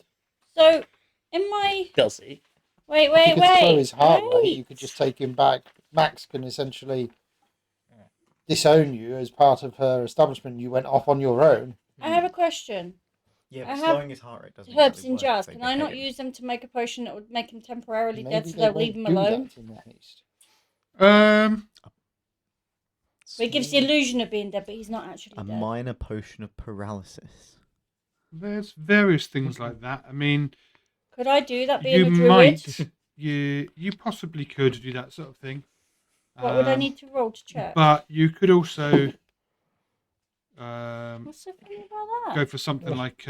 So, in my Does he? wait, If you could slow his heart rate, wait. you could just take him back. Max can essentially disown you as part of her establishment. You went off on your own. I have a question. Yeah, I but have slowing his heart rate doesn't Herbs exactly in work jars. if they Can I not behave. use them to make a potion that would make him temporarily Maybe dead so they they'll leave him won't do alone? that in the haste. But it gives the illusion of being dead, but he's not actually A dead. minor potion of paralysis. There's various things like that. I mean, Could I do that being you a druid? might, you possibly could do that sort of thing. What would I Um, need to roll to check? But you could also What's so funny about go that? for something like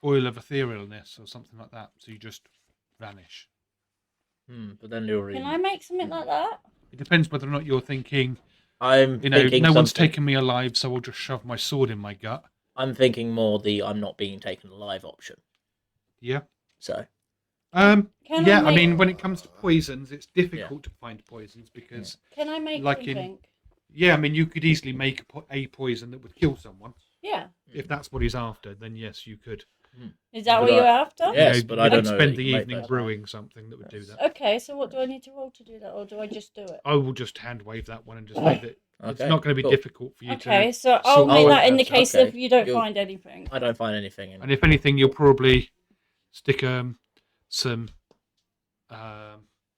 oil of etherealness or something like that. So you just vanish. But then you're. Can I make something like that? It depends whether or not you're thinking, I'm you know, thinking no one's something- taken me alive, so I'll just shove my sword in my gut. I'm thinking more the I'm not being taken alive option. Yeah. So Can Yeah, I I make, mean, when it comes to poisons, it's difficult to find poisons because, Can I make like in- something? yeah, I mean, you could easily make a poison that would kill someone. Yeah. If that's what he's after, then yes, you could. Is that But what you're I- after? Yes, You know, but you I don't could know spend that the you can make evening those. brewing something that would do Yes. that. Okay, so what do I need to roll to do that, or do I just do it? I will just hand wave that one and just say that it's Okay, not going to be cool. difficult for you Okay, to. so I'll sort make out that in the that. case Okay. if you don't You'll- find anything. I don't find anything. In And if anything, you'll probably stick some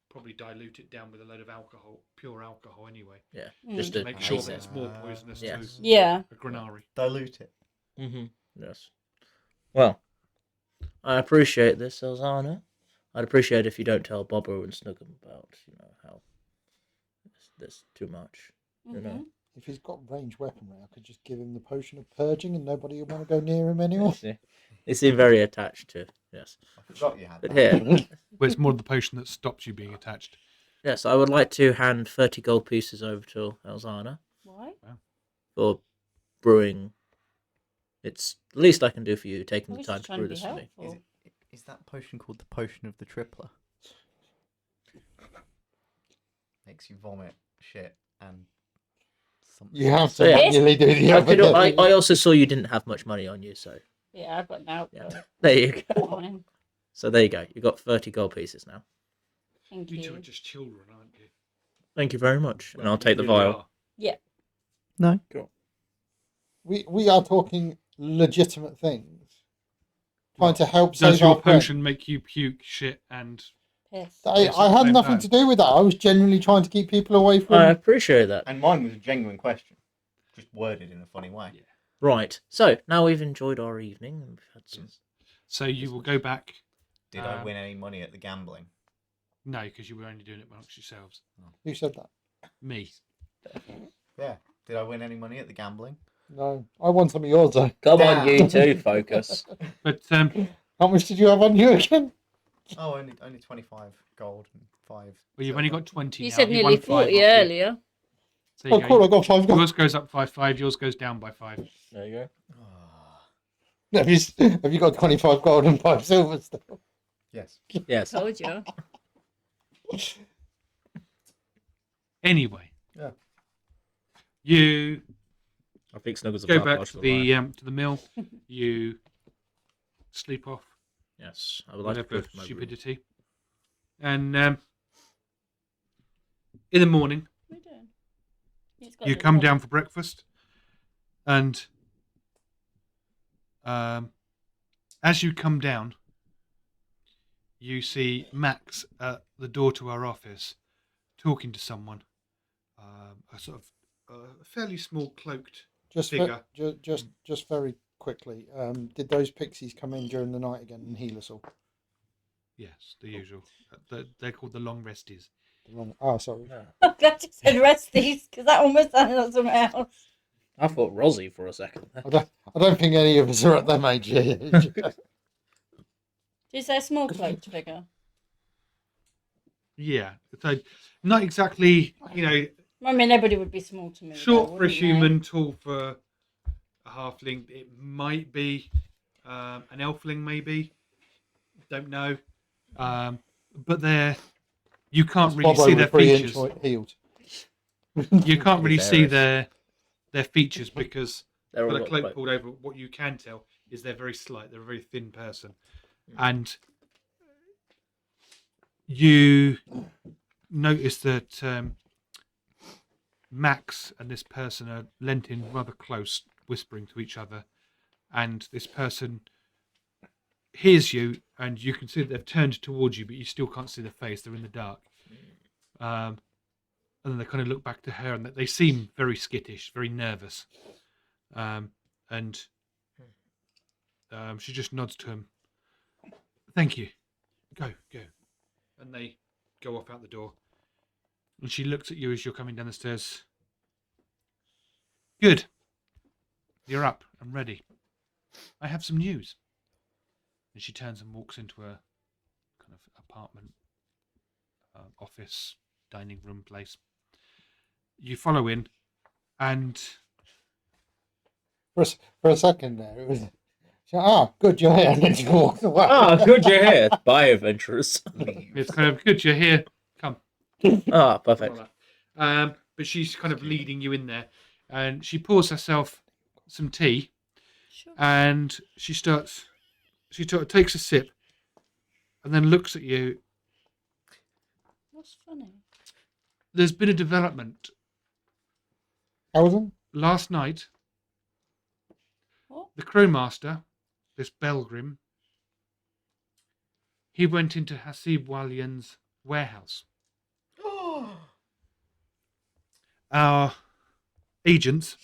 probably dilute it down with a load of alcohol, pure alcohol anyway, yeah, Mm. just to to make sure haze that it. it's more poisonous yes. to Yeah. a granary. Dilute it. Yes. Well, I appreciate this, Elzana. I'd appreciate if you don't tell Bobbo and Snuggum about, how there's too much. You know. Mhm. If he's got ranged weaponry, I could just give him the potion of purging and nobody will want to go near him anymore. See? They seem very attached to. Yes. I forgot you had But that. here, Well, it's more the potion that stops you being attached. yes, I would like to hand 30 gold pieces over to Elzana Why? for brewing. It's the least I can do for you, taking I the was time just to trying brew to be this for me. helpful. Is that potion called the potion of the tripler? makes you vomit shit and something. You have So, to yeah. manually do the other. I also saw you didn't have much money on you, so Yeah, I've got now. yeah. There you go. Fine. So there you go. You've got 30 gold pieces now. Thank You two are you. just children, aren't you? Thank you very much. And Well, I'll you take the really vial. are. No. Cool. We are talking legitimate things. Trying Well, to help Does save your our friend. potion make you puke, shit, and Piss. I Yes, at the had same nothing time. to do with that. I was genuinely trying to keep people away from. I appreciate that. And mine was a genuine question, just worded in a funny way. Yeah. Right. So now we've enjoyed our evening and we've had some. Yes. So you will go back. Did I win any money at the gambling? No, because you were only doing it amongst yourselves. Who said that? Me. Yeah. Did I win any money at the gambling? No, I won some of yours though. Come Damn. on, you two, focus. But How much did you have on you again? Oh, only 25 gold and 5. well, you've only got 20 You now. said You nearly won 5 40 off you. earlier. So you Oh, go. cool! I got 5 gold. Yours goes up by 5. Yours goes down by 5. There you go. Have you got 25 gold and 5 silver still? Yes. Yes. Told you. Anyway. Yeah. You I think Snuggles go back to the mill. You sleep off Yes, I would like to go whatever to my room. stupidity, and in the morning What are you doing? He's got you the come top. down for breakfast, and as you come down, you see Max at the door to our office talking to someone, a sort of fairly small cloaked Just figure. just very quickly. Did those pixies come in during the night again and heal us all? Yes, the usual. They're called the long resties. Oh, sorry. I'm glad you said resties because that almost sounded like something else. I thought Rosie for a second. I don't think any of us are at them age yet. Did you say a small cloaked figure? Yeah, so not exactly, I mean, everybody would be small to me. short though, for a wouldn't they? human, tall for a halfling. It might be an elfling, maybe. Don't know. But you can't really Bob see over their 3 inch features. healed. You can't really It's see Aeris. their features because They're all with a got cloak cloak. pulled over, what you can tell is they're very slight. They're a very thin person, and you notice that Max and this person are leant in rather close, whispering to each other, and this person hears you, and you can see that they've turned towards you, but you still can't see their face. They're in the dark. And then they kind of look back to her, and they seem very skittish, very nervous. And she just nods to him. Thank you. Go. And they go off out the door. And she looks at you as you're coming down the stairs. Good. You're up and ready. I have some news. And she turns and walks into a kind of apartment, office, dining room place. You follow in, and For a second there, it was good, you're here, and then she walked away. Ah, good you're here. Bye, adventurers. it's kind of good. You're here. Come. Ah, perfect. Like that. But she's kind of leading you in there, and she pours herself some tea, Sure. and she sort of takes a sip, and then looks at you. What's funny? There's been a development Howden? last night. What? The crowmaster, this Belgrim, he went into Hasib Wallian's warehouse. Our agents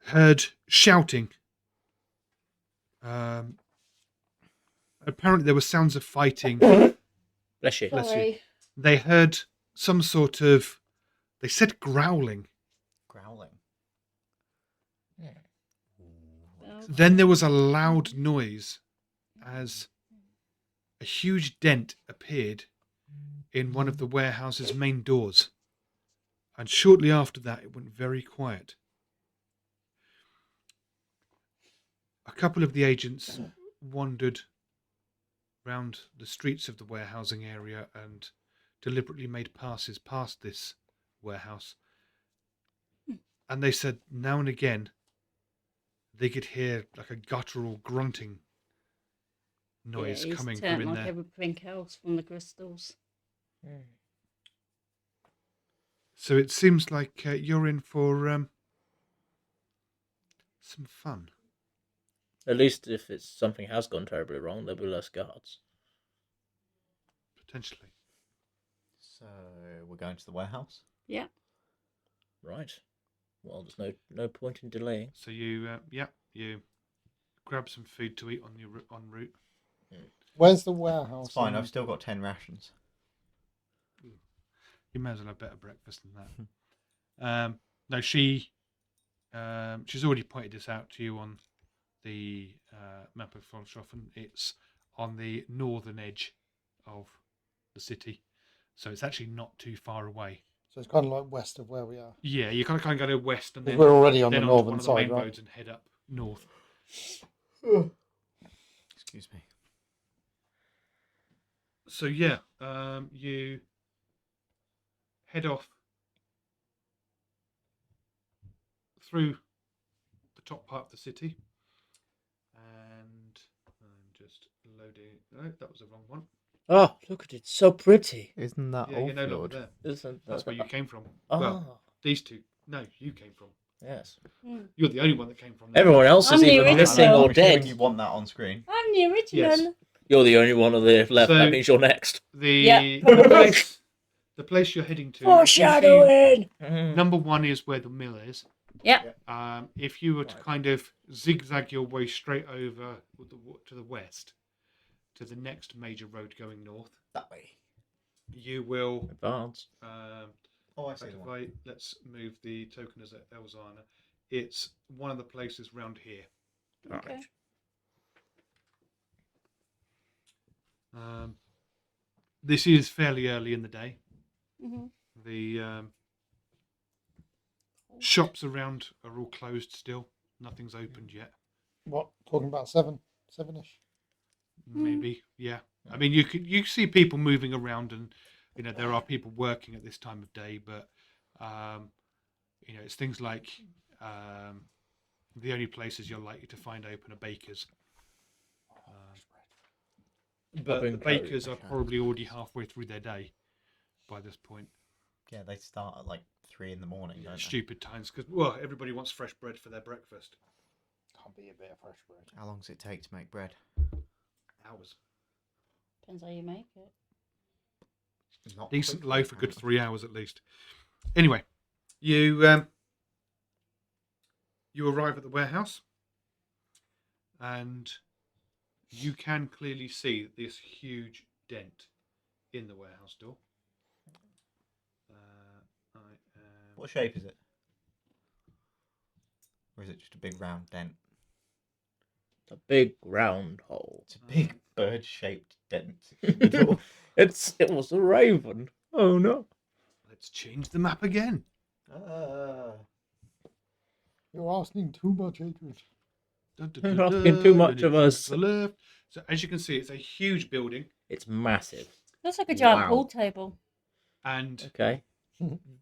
heard shouting. Apparently there were sounds of fighting. Bless you. Bless you. Sorry. They heard some sort of, they said growling. Growling. Well, Then there was a loud noise as a huge dent appeared in one of the warehouse's main doors. And shortly after that, it went very quiet. A couple of the agents wandered round the streets of the warehousing area and deliberately made passes past this warehouse. And they said now and again they could hear like a guttural grunting noise he's coming turned from in like there. everything else from the crystals. So it seems like you're in for some fun. At least if it's something has gone terribly wrong, there'll be less guards. Potentially. So we're going to the warehouse. Yeah. Right. Well, there's no point in delaying. So you grab some food to eat on your en route. Where's the warehouse? It's fine. in- I've still got 10 rations. You may as well have better breakfast than that. No, she's already pointed this out to you on the map of Volshofen. It's on the northern edge of the city, so it's actually not too far away. So it's kind of like west of where we are. Yeah, you kind of go to west and then We're already on the then onto one northern of the main side, right? roads and head up north. Excuse me. So yeah, you head off through the top part of the city, and I'm just loading. No, that was the wrong one. Oh, look at it. So pretty. Isn't that Yeah, you're no longer Lord? there. Isn't That's where you came from. Oh, Well, these two. No, you came from. yes. You're the only one that came from there. Everyone else I'm is the either original. missing I'm or assuming dead. you want that on screen. I'm the original. Yes. You're the only one on the left. So- That means you're next. The Yeah. the place you're heading to. Foreshadowing. Number one is where the mill is. Yeah. If you were to kind of zigzag your way straight over to the west, to the next major road going north, That way. you will. Advance. Oh, I see the one. Let's move the token as Elzana. It's one of the places round here. Okay. This is fairly early in the day. Mm-hmm. The shops around are all closed still. Nothing's opened yet. What? Talking about seven-ish? Maybe, yeah. I mean, you see people moving around, and there are people working at this time of day, but it's things like the only places you're likely to find open are bakers. But the bakers are probably already halfway through their day by this point. Yeah, they start at like 3 in the morning, don't they? Stupid times, because everybody wants fresh bread for their breakfast. Can't be a bit of fresh bread. How long does it take to make bread? Hours. Depends how you make it. Not Decent quickly, loaf, a good apparently. 3 hours at least. Anyway, you arrive at the warehouse, and you can clearly see this huge dent in the warehouse door. What shape is it? Or is it just a big round dent? It's a big round hole. It's a big bird-shaped dent in the door. It was a raven. Oh no. Let's change the map again. You're asking too much, Adrian. You're asking too much of us. To the left. So as you can see, it's a huge building, It's massive. Looks like a giant Wow. pool table. and Okay.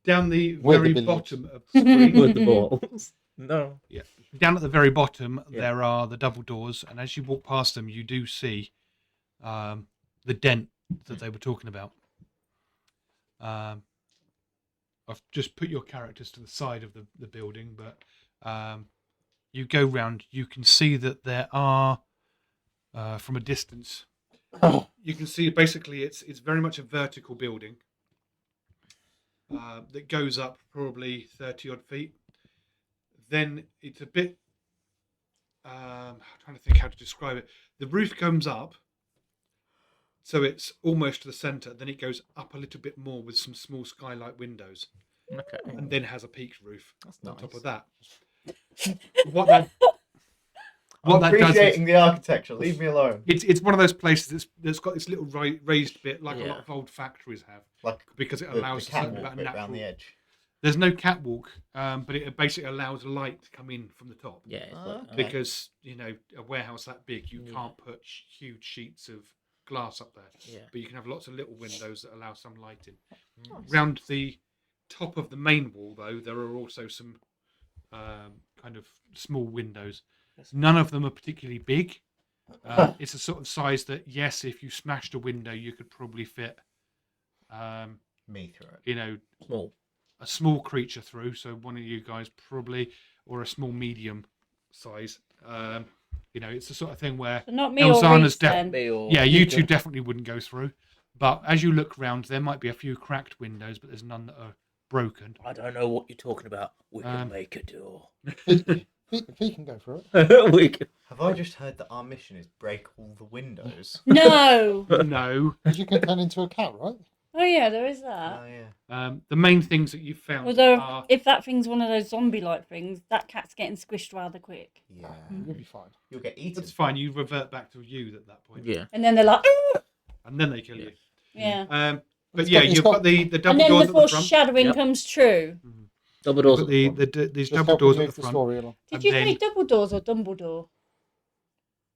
down the With the very billiards. bottom of the screen, With the balls. No. down at the very bottom, Yeah. there are the double doors, and as you walk past them, you do see the dent that they were talking about. I've just put your characters to the side of the building, but you go round, you can see that there are, from a distance, you can see basically it's very much a vertical building that goes up probably 30 odd feet. Then it's a bit, I'm trying to think how to describe it. The roof comes up, so it's almost to the centre. Then it goes up a little bit more with some small skylight windows, Okay. and then has a peaked roof That's on top nice. of that. What that I'm does is appreciating the architecture. Leave me alone. it's one of those places that's got this little raised bit like a Yeah. lot of old factories have, Like because it the allows a certain catwalk amount of bit round natural. the edge. There's no catwalk, but it basically allows light to come in from the top. Yeah. It's Ah, like, okay. Because a warehouse that big, you Yeah. can't put huge sheets of glass up there, Yeah. but you can have lots of little windows that allow some light in. Nice. Round the top of the main wall, though, there are also some kind of small windows. None of them are particularly big. It's a sort of size that, yes, if you smashed a window, you could probably fit, Me through it. you know, Small. a small creature through. So one of you guys probably, or a small medium size. You know, it's the sort of thing where So not me or Elzana's Reese then. Me or yeah, you Geek. two definitely wouldn't go through. But as you look round, there might be a few cracked windows, but there's none that are broken. I don't know what you're talking about. We can Um, make a door. He can go for it. We can... Have I just heard that our mission is break all the windows? No. No. Because you can turn into a cat, right? Oh yeah, there is that. Oh yeah. The main things that you've found Although are if that thing's one of those zombie-like things, that cat's getting squished rather quick. Yeah. You'll be fine. You'll get eaten. it's fine. You revert back to you at that point, Yeah. And then they're like, and then they kill you. yeah. But It's yeah, got- it's you've got- got the double And then doors the at the front. foreshadowing Yep. comes true. Double You've doors. got these Just double help doors move at the the front. story along. Did And you then- say Dumbledores or Dumbledore?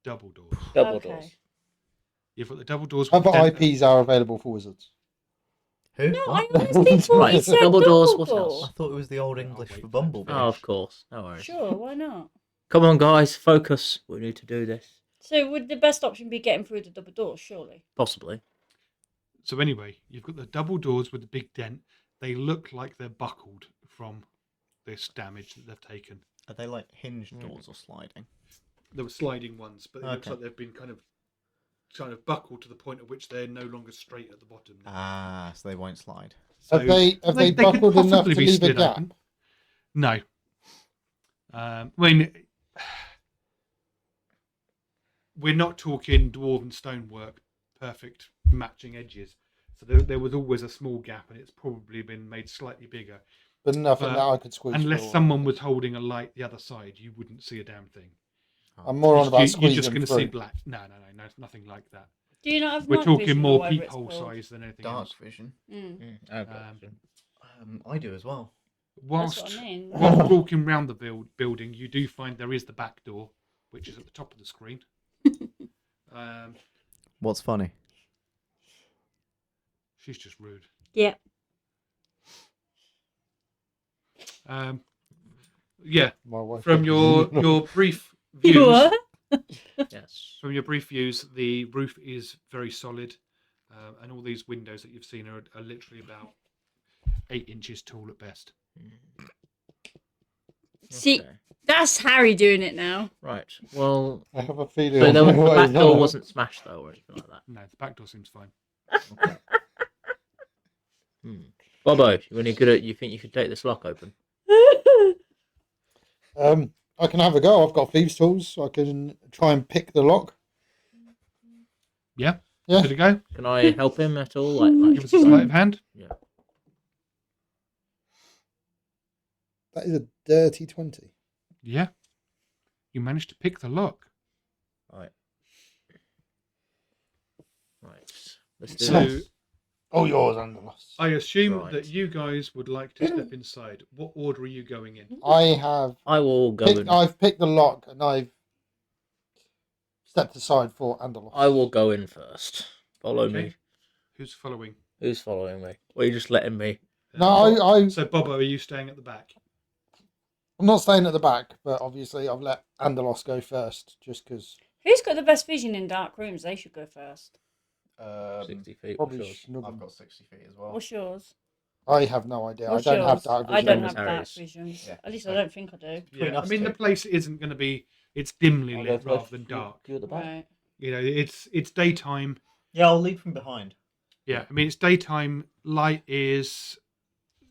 Double doors. Double Okay. doors. You've got the double doors. with Other the dent- IPs are available for wizards. Who? No, I What? honestly thought Right, you said Double doors, what I else? thought it was the old English wait for for that. Bumblebee. Oh, of course. No worries. Sure, why not? Come on, guys. Focus. We need to do this. So would the best option be getting through the double doors, surely? Possibly. So anyway, you've got the double doors with the big dent. They look like they're buckled from this damage that they've taken. Are they like hinged doors or sliding? There were sliding ones, but it looks Okay. like they've been kind of buckled to the point at which they're no longer straight at the bottom. now. Ah, so they won't slide. So Have they could buckled enough possibly to be leave a slid gap? open. No. I mean, we're not talking dwarven stonework, perfect matching edges. So there was always a small gap, and it's probably been made slightly bigger. But nothing But that I could squeeze Unless through. someone was holding a light the other side, you wouldn't see a damn thing. I'm more on about You're squeezing just going to through. see black. No, nothing like that. Do you not have We're night talking vision more or whatever it's peephole called? size than anything Dark else. vision. Mm. I do as well. That's Whilst what I mean. whilst walking around the building, you do find there is the back door, which is at the top of the screen. What's funny? She's just rude. Yeah. Yeah, My wife from said- your brief You views, what? Yes. from your brief views, the roof is very solid, and all these windows that you've seen are literally about 8 inches tall at best. See, Okay. that's Harry doing it now. Right. Well, I have a feeling. so there was, the Wait, back no. door wasn't smashed though, or anything like that. No, the back door seems fine. Bobo, you think you could take this lock open? I can have a go. I've got thieves' tools, so I can try and pick the lock. Yeah, Yeah. good to go. Can I help him at all? Like Give us a sleight of hand. Yeah. That is a dirty 20. Yeah, you managed to pick the lock. Right. Right. Let's do So this. Oh, yours, Underloss. I assume Right. that you guys would like to step inside. What order are you going in? I will go in. I've picked the lock and I've stepped aside for Underloss. I will go in first. Follow Okay. me. Who's following? Who's following me? Or are you just letting me? No, So Bobo, are you staying at the back? I'm not staying at the back, but obviously I've let Underloss go first, just because Who's got the best vision in dark rooms? They should go first. 60 feet. probably Sure. Snuggle. I've got 60 feet as well. What's yours? I have no idea. What's I don't have yours? dark vision. I don't Same as have dark Harry's. vision. Yeah. At least I don't think I do. Between Yeah, I us mean two. the place isn't going to be. It's dimly I'll go lit rather first. than dark. You at the back. Right. You know, it's daytime. Yeah, I'll lead from behind. Yeah, I mean it's daytime. Light is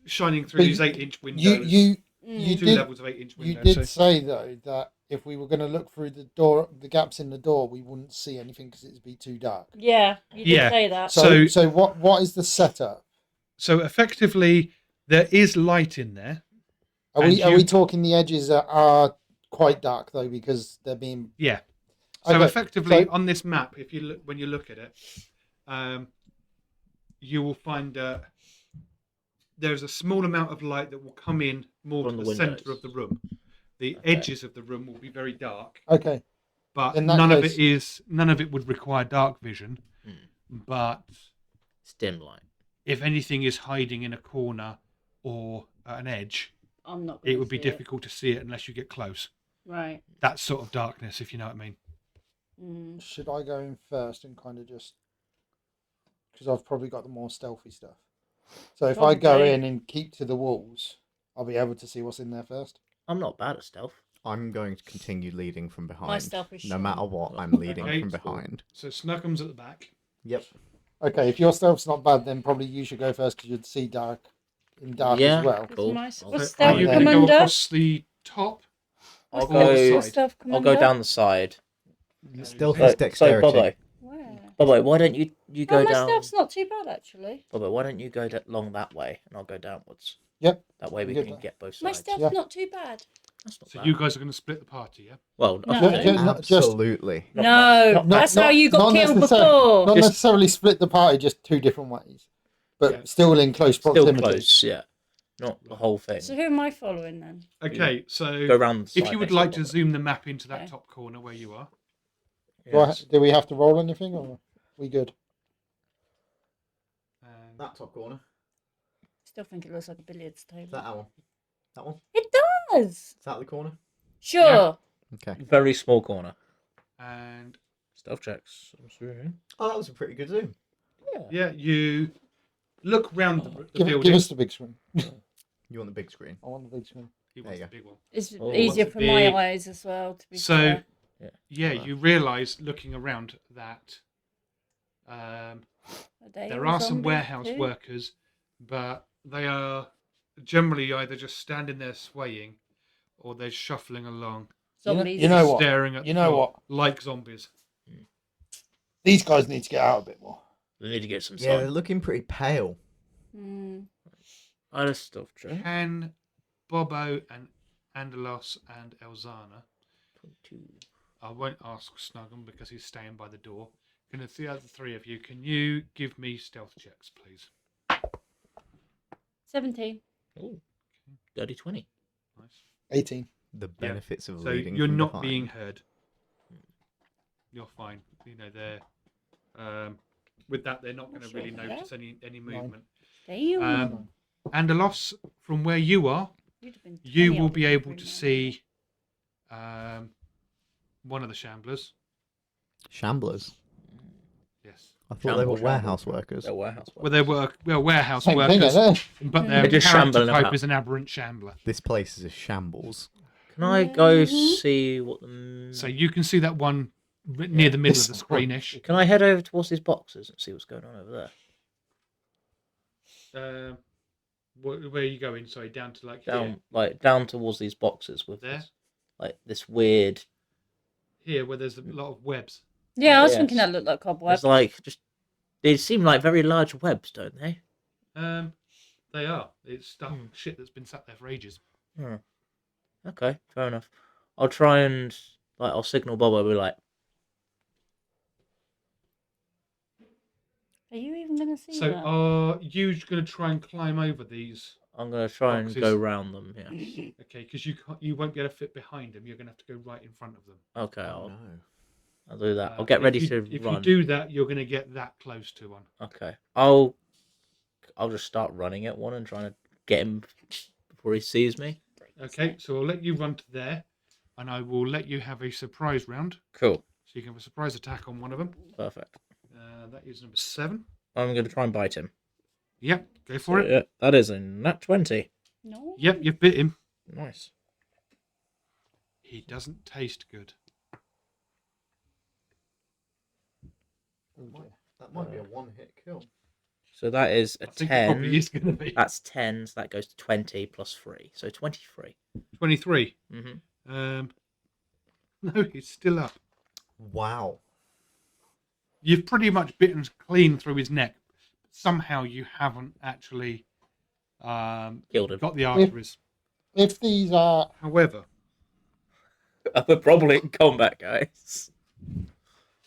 shining through But these 8-inch windows. You Mm. two did levels of 8-inch you windows. did say though that if we were going to look through the door, the gaps in the door, we wouldn't see anything because it'd be too dark. Yeah, you did Yeah. say that. So what is the setup? So effectively, there is light in there. Are And we you- talking the edges that are quite dark though because they're being Yeah. So Okay, effectively, so- on this map, if you look, when you look at it, you will find there's a small amount of light that will come in more From to the the centre windows. of the room. The Okay. edges of the room will be very dark, okay. but In that none case- of it would require dark vision. but It's dim light. if anything is hiding in a corner or at an edge, I'm not. it would be difficult to see it unless you get close. Right. That sort of darkness, if you know what I mean. Mm. Should I go in first and kind of just because I've probably got the more stealthy stuff. So if I go Probably. in and keep to the walls, I'll be able to see what's in there first. I'm not bad at stealth. I'm going to continue leading from behind. stealth is No short. matter what, I'm leading Okay. from behind. So Snuggum's at the back. Yep. Okay, if your stealth's not bad, then probably you should go first because you'd see dark Yeah. as well. Cool. What's I'll- what's So stealth are you Yeah. going to go commander? across the top? I'll or the go. What's side? stealth I'll commander? go down the side. Stealth So- is dexterity. So, Where? Bobbo, why don't you go my down? stealth's not too bad actually. Bobbo, why don't you go along that way and I'll go downwards? Yep. That way we Good. can get both My sides. stealth's Yeah. not too bad. That's not So bad. you guys are going to split the party, yeah? Well, No. okay. Yeah, not just- Absolutely. No, that's how you got killed before. Not Just- necessarily split the party, just two different ways, but Yeah. still in close Still proximity. close, yeah. Not the whole thing. So who am I following then? Okay, so Go round the side if you would next to like the to bottom. zoom the map into that Okay. top corner where you are. Yes. Do we have to roll anything, or are we good? And That top corner. Still think it looks like a billiards table. That one. That one. It does. Is that the corner? Sure. Yeah. Okay. Very small corner. and Stealth checks. I'm assuming. Oh, that was a pretty good zoom. yeah, you look round the Give building. us the big screen. You want the big screen? I want the big screen. He There wants you the big one. It's Oh, easier what's for big? my eyes as well. To be So fair. yeah, you realise looking around that Are they there all are some zombies warehouse too? workers, but they are generally either just standing there swaying, or they're shuffling along, Zombies. You know what? staring at You the know floor what? like zombies. These guys need to get out a bit more. We need to get some Yeah, they're sun. looking pretty pale. Mm. I had a stealth check. Can Bobo and Andalos and Elzana? 22. I won't ask Snuggum because he's staying by the door. Can the other three of you? Can you give me stealth checks, please? 17. Oh, dirty 20. Nice. 18. The benefits of So leading you're from not behind. being heard. You're fine. You know they're with that they're not going to Sure, really yeah. notice any movement. Damn. Andalos, from where you are, You'd have been you 20 will on be the able screen to now. see one of the shamblers. Shamblers. Yes. I thought they were Shambles, warehouse shambles. workers. They're warehouse Well, they were warehouse Same thing, workers, isn't it? but They're their just character shambling type about. is an aberrant shambler. This place is a shambles. Can I go Mhm. see what the... So you can see that one near the middle of the This screenish. Can I head over towards these boxes and see what's going on over there? Where are you going? Sorry, down to like Down, here. like down towards these boxes with There? this, like this weird. Here, where there's a lot of webs. Yeah, I was Yes. thinking that looked like cobweb. It's like just. They seem like very large webs, don't they? They are. It's stuff, Hmm. shit that's been sat there for ages. Hmm. Okay, fair enough. I'll try and I'll signal Bob. I'll be like, Are you even going to see So that? are you going to try and climb over these? I'm gonna try and Boxes. go round them. Yeah. Okay, because you won't be able to fit behind them. You're going to have to go right in front of them. Okay, Oh, no. I'll do that. I'll Uh, get if ready you- to If run. you do that, you're going to get that close to one. Okay, I'll just start running at one and trying to get him before he sees me. Okay, so I'll let you run to there, and I will let you have a surprise round. Cool, So you can have a surprise attack on one of them. perfect. That is number 7. I'm gonna try and bite him. Yep, go for it. Yeah, that is a nat 20. No. Yep, you've bit him. Nice. He doesn't taste good. Oh, dear. That might be a one-hit kill. So that is a I think it probably 10. is going to be. That's 10, so that goes to 20 plus 3. So 23. 23. Mm-hmm. No, he's still up. Wow. You've pretty much bitten clean through his neck. Somehow you haven't actually Killed him. got the arteries. If these are However, We're probably in combat, guys.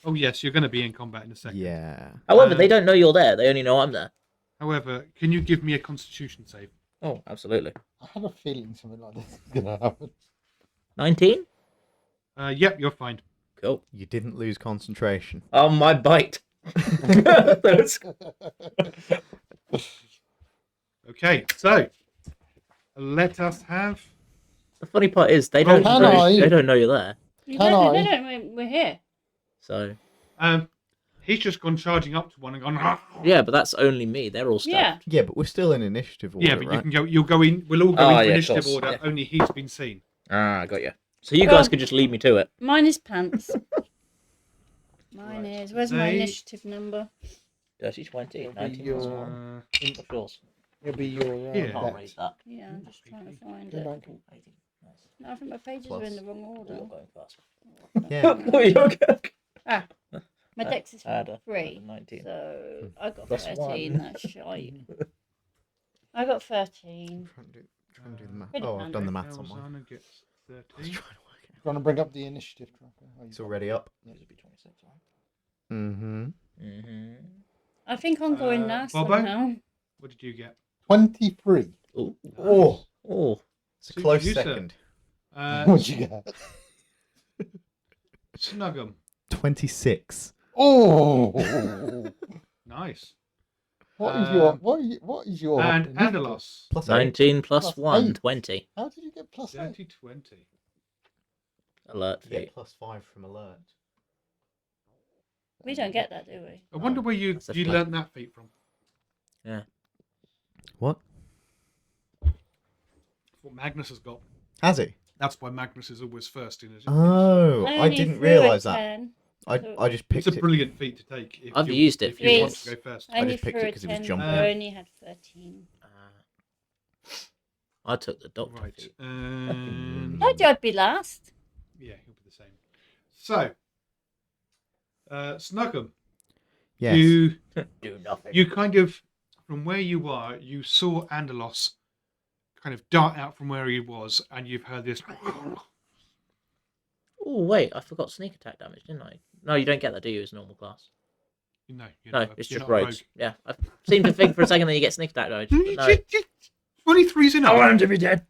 oh yes, you're going to be in combat in a second. Yeah. However, they Um, don't know you're there. They only know I'm there. However, can you give me a Constitution save? Oh, absolutely. I had a feeling something like this is gonna happen. 19? Yep, you're fine. Cool. You didn't lose concentration. On my bite. Okay, so let us have. The funny part is they Can don't know. I- They don't know you're there. You Can don't, I- they don't know we're here. So He's just gone charging up to one and gone. yeah, but that's only me. They're all stuffed. Yeah. Yeah, but we're still in initiative order, Yeah, but you right? can go. You'll go in. We'll all go Oh, into yeah, of initiative course, order. yeah. Only he's been seen. Ah, got you. So you Well- guys could just lead me to it. Mine is pants. Mine Right. is. Where's my They- initiative number? Dirty 20, It'll be 19 your- plus 1. What's yours? It'll be your Yeah. Can't bet. raise that. Yeah, I'm just trying to find Go it. back. 18. Nice. No, I think my pages are in the wrong Oh, order. you're going fast. Yeah. My dex is Add a 3. 19. So I got Plus 13. 1. That's shite. I got 13. Try and do the math. Pretty Oh, I've done the maths on Elzana mine. gets I was 13. trying to work it out. Trying to bring up the initiative tracker. Oh, It's already up. Yours would be 26, right? Mm-hmm. Mm-hmm. I think I'm going last Bobo? somehow. What did you get? 23. Oh. Oh. Oh. It's a Suits close you, sir. second. What'd you get? Snuggum. 26. Oh. Nice. What is your And initiative? Andalos. Plus 19 plus Plus 1, 8. 20. How did you get plus 8? Dirty 20. Alert You get feat. plus 5 from alert. We don't get that, do we? I wonder where you That's a you flag. learnt that feat from. What? What Magnus has got. Has he? That's why Magnus is always first in it. Oh, I only didn't threw a realise that. 10. I just It's picked a it. brilliant feat to take. If I've you, used it if for you want years. to go first. I only just picked threw it a 'cause it was 10, jumping. but I only had 13. I took the doctor Right. feat. Told you I'd be last. Yeah, he'll be the same. So, Snuggum, Yes. you Do nothing. you kind of, from where you are, you saw Andalos kind of dart out from where he was, and you've heard this. Oh, wait, I forgot sneak attack damage, didn't I? No, you don't get that, do you, as normal class? No, you're No, not, it's you're just not a rogues. Yeah, I seemed to think for a second that you get sneak attack damage. rogue. But no. 23's enough. I want him to be dead.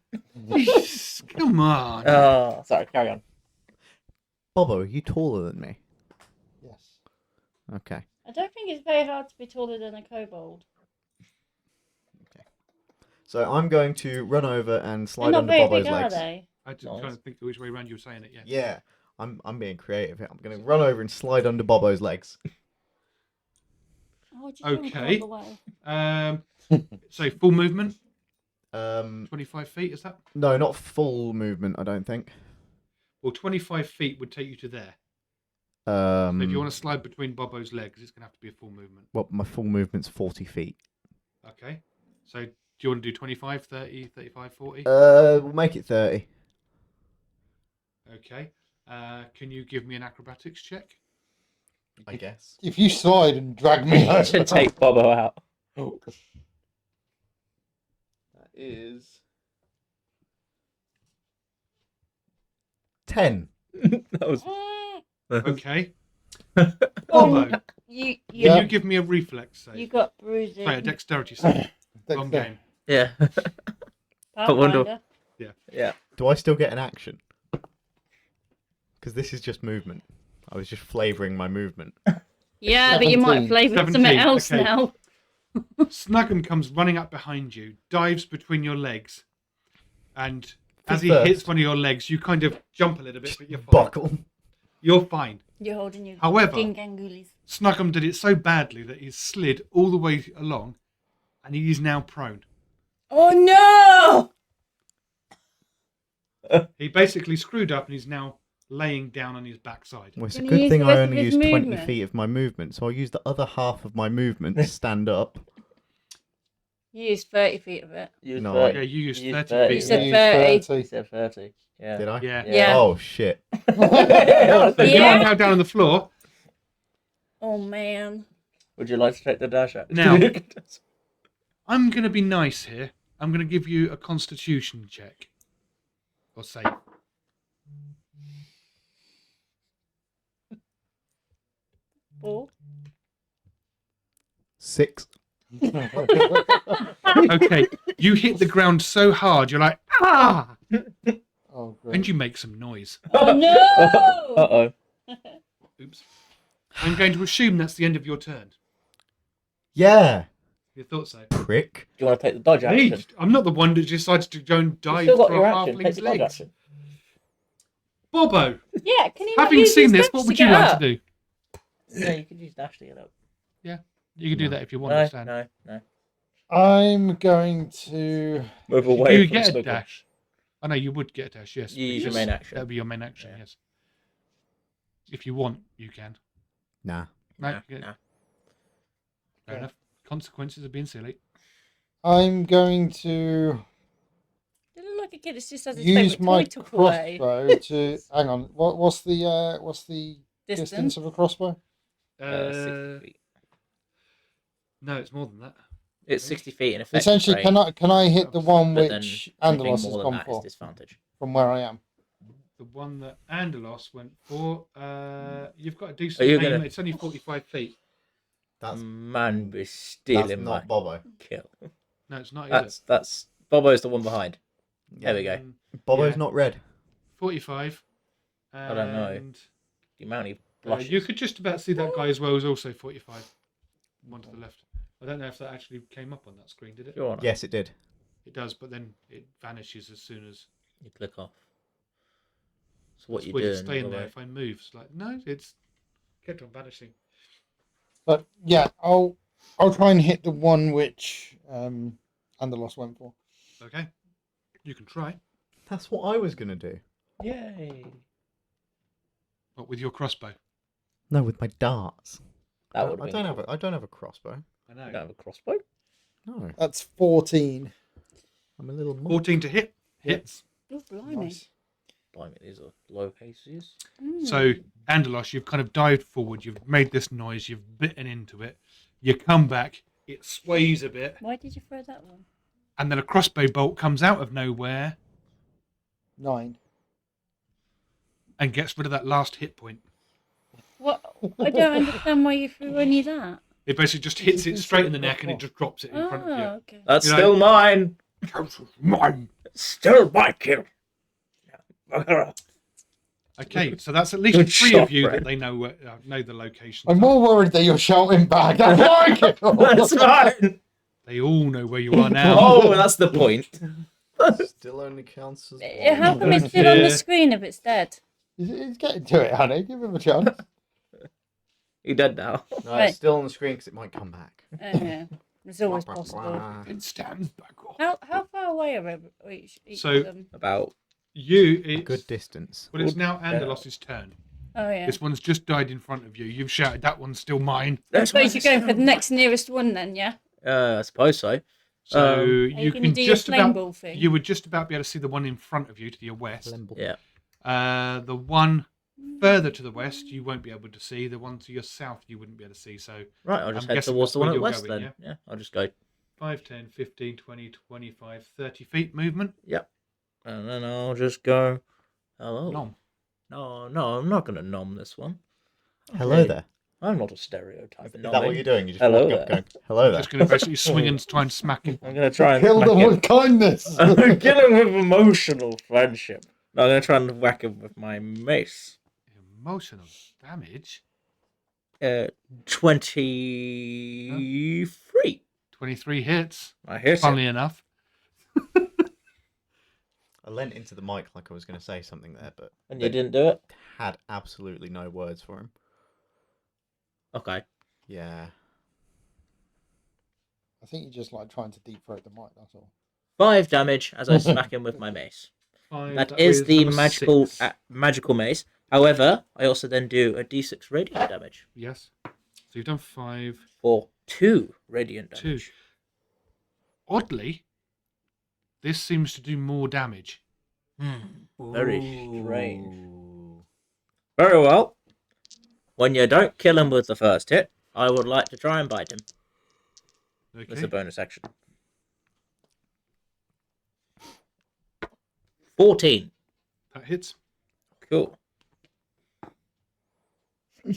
Come on. Oh, sorry, carry on. Bobo, are you taller than me? Yes. Okay. I don't think it's very hard to be taller than a kobold. So I'm going to run over and They're slide not under very Bobo's big, are legs. they? I just Nice. trying to think which way around you were saying it. Yeah. Yeah, I'm being creative here. I'm going to run over and slide under Bobo's legs. Oh, just don't go Okay. all the way. So full movement, Um, 25 feet. Is that? no, not full movement. I don't think. Well, 25 feet would take you to there. So if you Um, want to slide between Bobo's legs, it's going to have to be a full movement. well, my full movement's 40 feet. Okay. So do you want to do 25, 30, 35, 40? We'll make it 30. Okay. Can you give me an acrobatics check? I guess. If you slide and drag me I should over. take Bobo out. That is 10. That was. Okay. Oh, Bobo, you can Yeah. you give me a reflex save? you got bruising. Sorry, a dexterity save. Wrong game. Yeah. Pathfinder. Yeah. Do I still get an action? Because this is just movement. I was just flavouring my movement. Yeah, but you might 17. flavour something 17, else okay. now. Snuggum comes running up behind you, dives between your legs, and as he First. hits one of your legs, you kind of jump a little bit, but you're fine. Buckle. You're fine. You're holding your However- fucking gangulies. Snuggum did it so badly that he's slid all the way along, and he is now prone. Oh no! He basically screwed up, and he's now laying down on his backside. Well, it's a Can he good use thing the I rest of only his used 20 movement? feet of my movement, so I'll use the other half of my movement to stand up. You used 30 feet of it. You No, Yeah, you used You 30 30. feet. You said You 30. used You said 30. Yeah. Did I? Yeah. Yeah. Oh, shit. So you Yeah. are now down on the floor. Oh man. Would you like to take the dash out? Now- I'm going to be nice here. I'm going to give you a constitution check. Or save. Four. 6. Okay, you hit the ground so hard, you're like, ah! Oh, great. And you make some noise. Oh no! Uh-oh. Oops. I'm going to assume that's the end of your turn. Yeah. You thought so? Prick. Do you want to take the dodge Hey, action? I'm not the one that decides to go and You've dive still got for a your action. Take halfling's the dodge legs. action. Bobo, Yeah, can he not having use seen his this, dash what to would you get like up? to do? Yeah, you could use dash to get up. You can do No. that if you want to No, stand. no. I'm going to. Move Do away you from get a Snookum. dash? I know you would get a dash, yes. You use your because main action. That would be your main action, Yeah. yes. If you want, you can. Nah. No, Nah, yeah, nah. fair enough. Consequences of being silly. I'm going to It look like a kid that's just has his use favourite my toy took away. crossbow to. Hang on. What's the distance Distance. of a crossbow? 60 feet. No, it's more than that. It's 60 feet in effect. Essentially, can I hit the one But then which anything Andalos has more than gone that is for disadvantage. from where I am? The one that Andalos went for, you've got a Are decent you aim. gonna- It's only 45 feet. That's Man, be that's stealing my not Bobo. kill. No, it's not either. That's Bobo's the one behind. Yeah. There we go. Bobo's Yeah. not red. 45. I don't know. And, The amount he blushes. you could just about see that guy as well, is also 45. One to the left. I don't know if that actually came up on that screen, did it? Sure or not? Yes, it did. It does, but then it vanishes as soon as You click off. So what it's you weird, doing? it's staying Bobo? there. If I move, it's like, no, it's kept on vanishing. But yeah, I'll try and hit the one which Andalos went for. Okay. You can try. That's what I was gonna do. Yay! But with your crossbow. No, with my darts. That would I don't have a crossbow. I You know. don't have a crossbow? No, That's 14. I'm a little monk. 14 to hit. Hits. Oh, blimey. Nice. Blimey, these are low cases. So, Andalos, you've kind of dived forward. You've made this noise. You've bitten into it. You come back. It sways a bit. Why did you throw that one? And then a crossbow bolt comes out of nowhere 9. and gets rid of that last hit point. What? I don't understand why you threw any of that. It basically just hits it straight in the neck and it just drops it in front of you. Oh, okay. That's You know- still mine! Mine. Still my kill! Okay, so that's at least Good 3 shot, of you Brett. that they know the location. I'm more worried that you're shouting back. That's my kill. That's mine! They all know where you are now. Oh, that's the point. Still only counts as How come it's still on Yeah. the screen if it's dead? He's getting to it, honey. Give him a chance. He dead now. No, Right. it's still on the screen because it might come back. Yeah, it's always possible. It stands back off. How far away are each So- of them? About It's Good distance. Well, it's now Andalos's turn. Oh yeah. This one's just died in front of you. You've shouted, that one's still mine. I suppose you're going for the next nearest one then, yeah? I suppose so. So Are you you can going to do your just flame about, ball thing? you would just about be able to see the one in front of you to your west. Yeah. The one further to the west you won't be able to see. The one to your south you wouldn't be able to see. So Right, I'll just I'm head guessing towards that's the one where at you're west going, then. Yeah, I'll just go. 5, 10, 15, 20, 25, 30 feet movement. And then I'll just go. Hello. Nom. No, I'm not going to nom this one. Hello Okay. there. I'm not a stereotype. Is that what you're doing? You just Hello walk up there. going, hello there. Just going to basically swing and try and smack it. I'm going to try and Kill whack them him. with kindness. I'm killing with emotional friendship. No, I'm going to try and whack him with my mace. Emotional damage. 23. 23 hits. I hit Funnily it. enough. I leant into the mic like I was going to say something there, but And you didn't do it? had absolutely no words for him. Okay. Yeah. I think you're just like trying to deep throat the mic. That's all. 5 damage as I smack him with my mace. Five, That is was the number magical 6. magical mace. However, I also then do a d6 radiant damage Yes. So you've done 5. for 2 radiant 2. damage. Oddly, this seems to do more damage. Very strange. Very well. When you don't kill him with the first hit, I would like to try and bite him. That's Okay. a bonus action. 14. That hits. Cool. I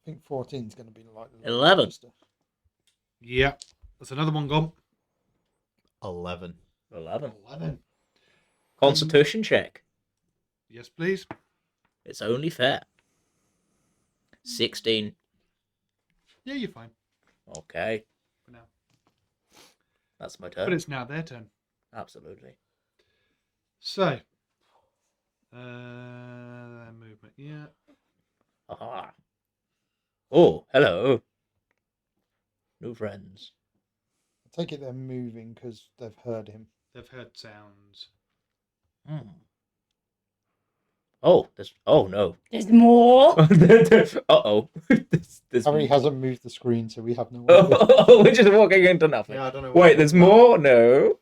think 14 is going to be like the 11. Yeah. That's another one gone. 11. 11. 11. Constitution check. Yes, please. It's only fair. 16. Yeah, you're fine Okay, for now. that's my But turn. it's now their turn. Absolutely. So, movement. Yeah. Aha. Oh, hello. New friends. I take it they're moving because they've heard him. They've heard sounds. Hmm. Oh, there's. Oh no. There's more. Uh-oh. There's Harry hasn't moved the screen, so we have no idea. Oh, we're just walking into nothing. Yeah, I don't know. Wait, there's more? No.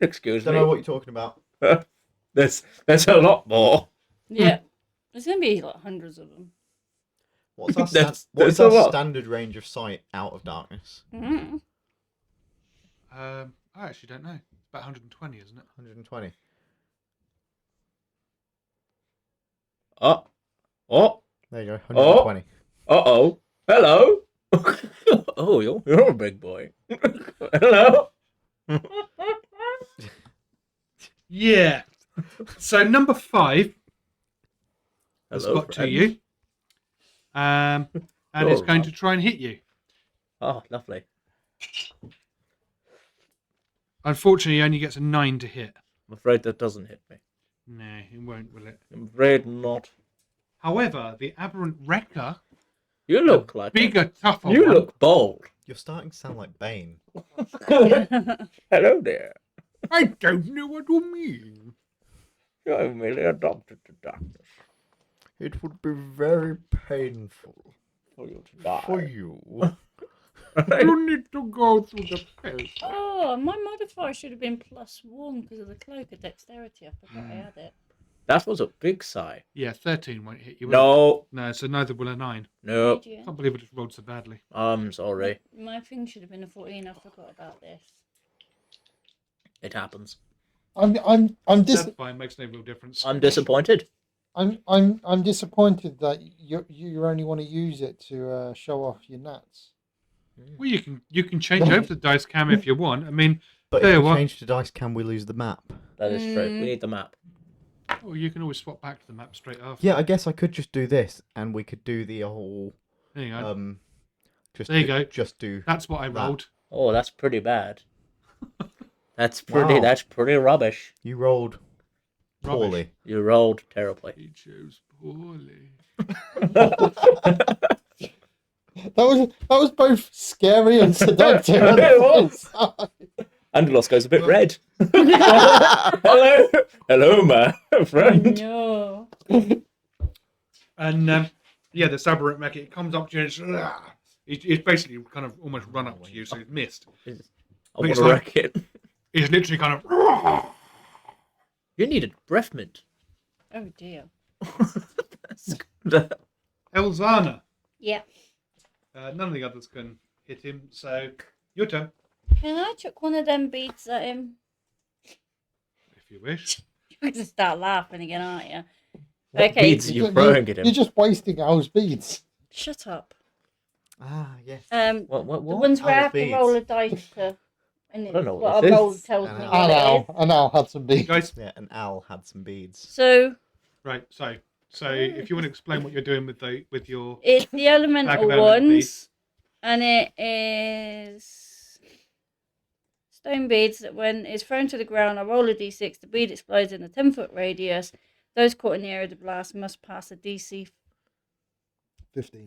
Excuse Don't me. know what you're talking about. There's a lot more. Yeah. There's going to be like hundreds of them. What's our, There's a lot. standard range of sight out of darkness? Mm. I actually don't know. It's about 120, isn't it? 120. Oh. Oh. There you go. 120. Uh-oh. Hello. Oh, you're a big boy. Hello. Yeah. So number 5 has Hello, got to friend. you. And it's going to try and hit you. Oh, lovely. Unfortunately, he only gets a 9 to hit. I'm afraid that doesn't hit me. No, it won't, will it? I'm afraid not. However, the aberrant wrecker, You look like bigger, tougher You one, look bold. You're starting to sound like Bane. Hello there. I don't know what you mean. You're merely adopted to darkness It would be very painful for you to die. for you. You need to go through the pain. Oh, my modifier should have been +1 because of the cloak of dexterity. I forgot I had it. That was a big sigh. Yeah, 13 won't hit you. will it? No, No, so neither will a 9. no. Did Can't believe I just rolled so badly. I'm sorry. My thing should have been a 14. I forgot about this. It happens. I'm That's fine, makes no real difference. I'm disappointed. I'm disappointed that you only want to use it to show off your nuts. Well, you can change over the dice cam if you want. I mean, But Tell if you we what. change to dice, can we lose the map? That is true. We need the map. or you can always swap back to the map straight after. Yeah, I guess I could just do this, and we could do the whole. There you go. Just There you go. Just do. That's what I that. rolled. Oh, that's pretty bad. That's Wow. pretty rubbish. You rolled Rubbish. poorly. You rolled terribly. He chose poorly. That was both scary and seductive. It was. Angelos goes a bit red. Hello, hello, my friend. No. And yeah, the aberrant wrecker, it comes up to you and it's basically kind of almost run up to you, so it's missed. I But want it's to like- wreck it. It's literally kind of. You needed breath mint. Oh dear. That's good. Elzana. Yeah. None of the others can hit him, so your turn, Can I chuck one of them beads at him? if you wish. You're going to start laughing again, aren't you? What Okay. beads are you throwing at You're him? just wasting Al's beads. Shut up. Ah, yes. What? The ones where I Al's have to beads. roll a dice to. And I don't know what what a this roll is. tells And me Al- what it is. And Al had some beads. Guys, Yeah, and Al had some beads. So right, so if you want to explain what you're doing with your. it's the elemental Like of elemental ones, beads. and it is stone beads that when it's thrown to the ground, I roll a d6. The bead explodes in a 10-foot radius. Those caught in the area of the blast must pass a DC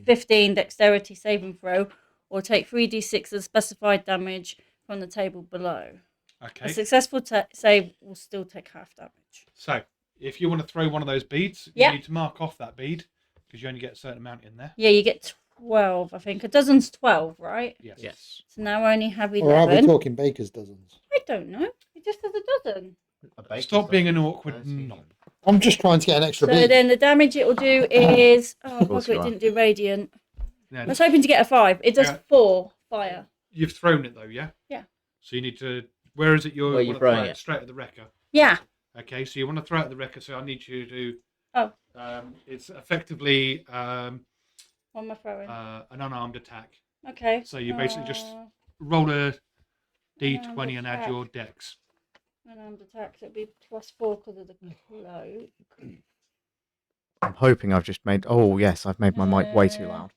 15 dexterity saving throw, or take 3d6 of specified damage from the table below. A Okay, successful save will still take half damage. so if you want to throw one of those beads, you Yeah. need to mark off that bead because you only get a certain amount in there. Yeah, you get 12, I think. A dozen's 12, right? Yes. Yes. So now I only have Or are we 11. talking baker's dozens? I don't know. It just has a dozen. A baker's Stop being an dozen. awkward 13. knob. I'm just trying to get an extra So bead. then the damage it will do is... Oh, course bugger, you it are. didn't do radiant. No, I was hoping to get a 5. It does Yeah. 4 fire. you've thrown it though, yeah. Yeah. So you need to. Where is it? Where are you wanna throwing throw it? Straight at the wrecker. Yeah. Okay, so you want to throw it at the wrecker. So I need you to. Oh. It's effectively What am I throwing? an unarmed attack. Okay. So you basically just roll a d20 and add attack. your dex. Unarmed attack. So it'll be +4 because of the cloak. I'm hoping I've just made. Oh yes, I've made my mic way too loud.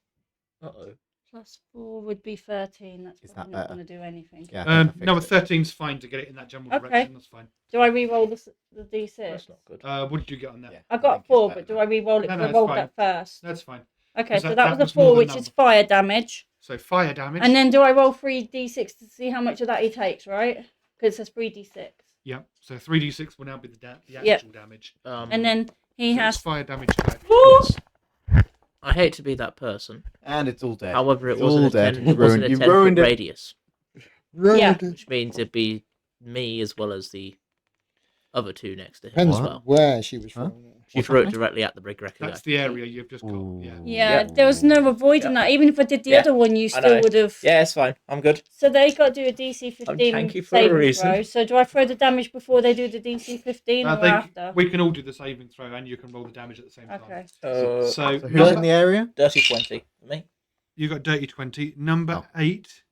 Uh-oh. +4 would be 13. That's Is probably that not better? going to do anything. Yeah. I think I No, a fixed it. 13's fine to get it in that general Okay. direction. That's fine. Do I re-roll the D6? That's not good. What did you get on that? Yeah, I think got it's 4, better but do now. I re-roll it? No, 'cause no, I it's rolled fine. that first. That's fine. Okay, 'Cause so that that was a was more 4, than which is number. fire damage. So fire damage. And then do I roll 3d6 to see how much of that he takes, right? Because it says 3d6. Yeah. So 3d6 will now be the Yep. actual damage. And then he So has. it's fire damage type. Yes. I hate to be that person. And it's all dead. However, it It's wasn't all a dead. 10, You it wasn't a ruined- 10 you ruined foot it. radius, Yeah. which means it'd be me as well as the other two next to him Depends as well. where she was Huh? from. She What's threw it happening? directly at the big wrecker guy. That's the area you've just got. Yeah. Yeah, Yeah. there was no avoiding Yeah. that. Even if I did the Yeah, other one, you I still know. would have. Yeah, it's fine. I'm good. So they got to do a DC 15 tanky for a saving reason. throw. So do I throw the damage before they do the DC 15 or after? We can all do the saving throw, and you can roll the damage at the same time. Okay. So So who's number- in the area? Dirty 20 for me. You got dirty 20. Number Oh. 8.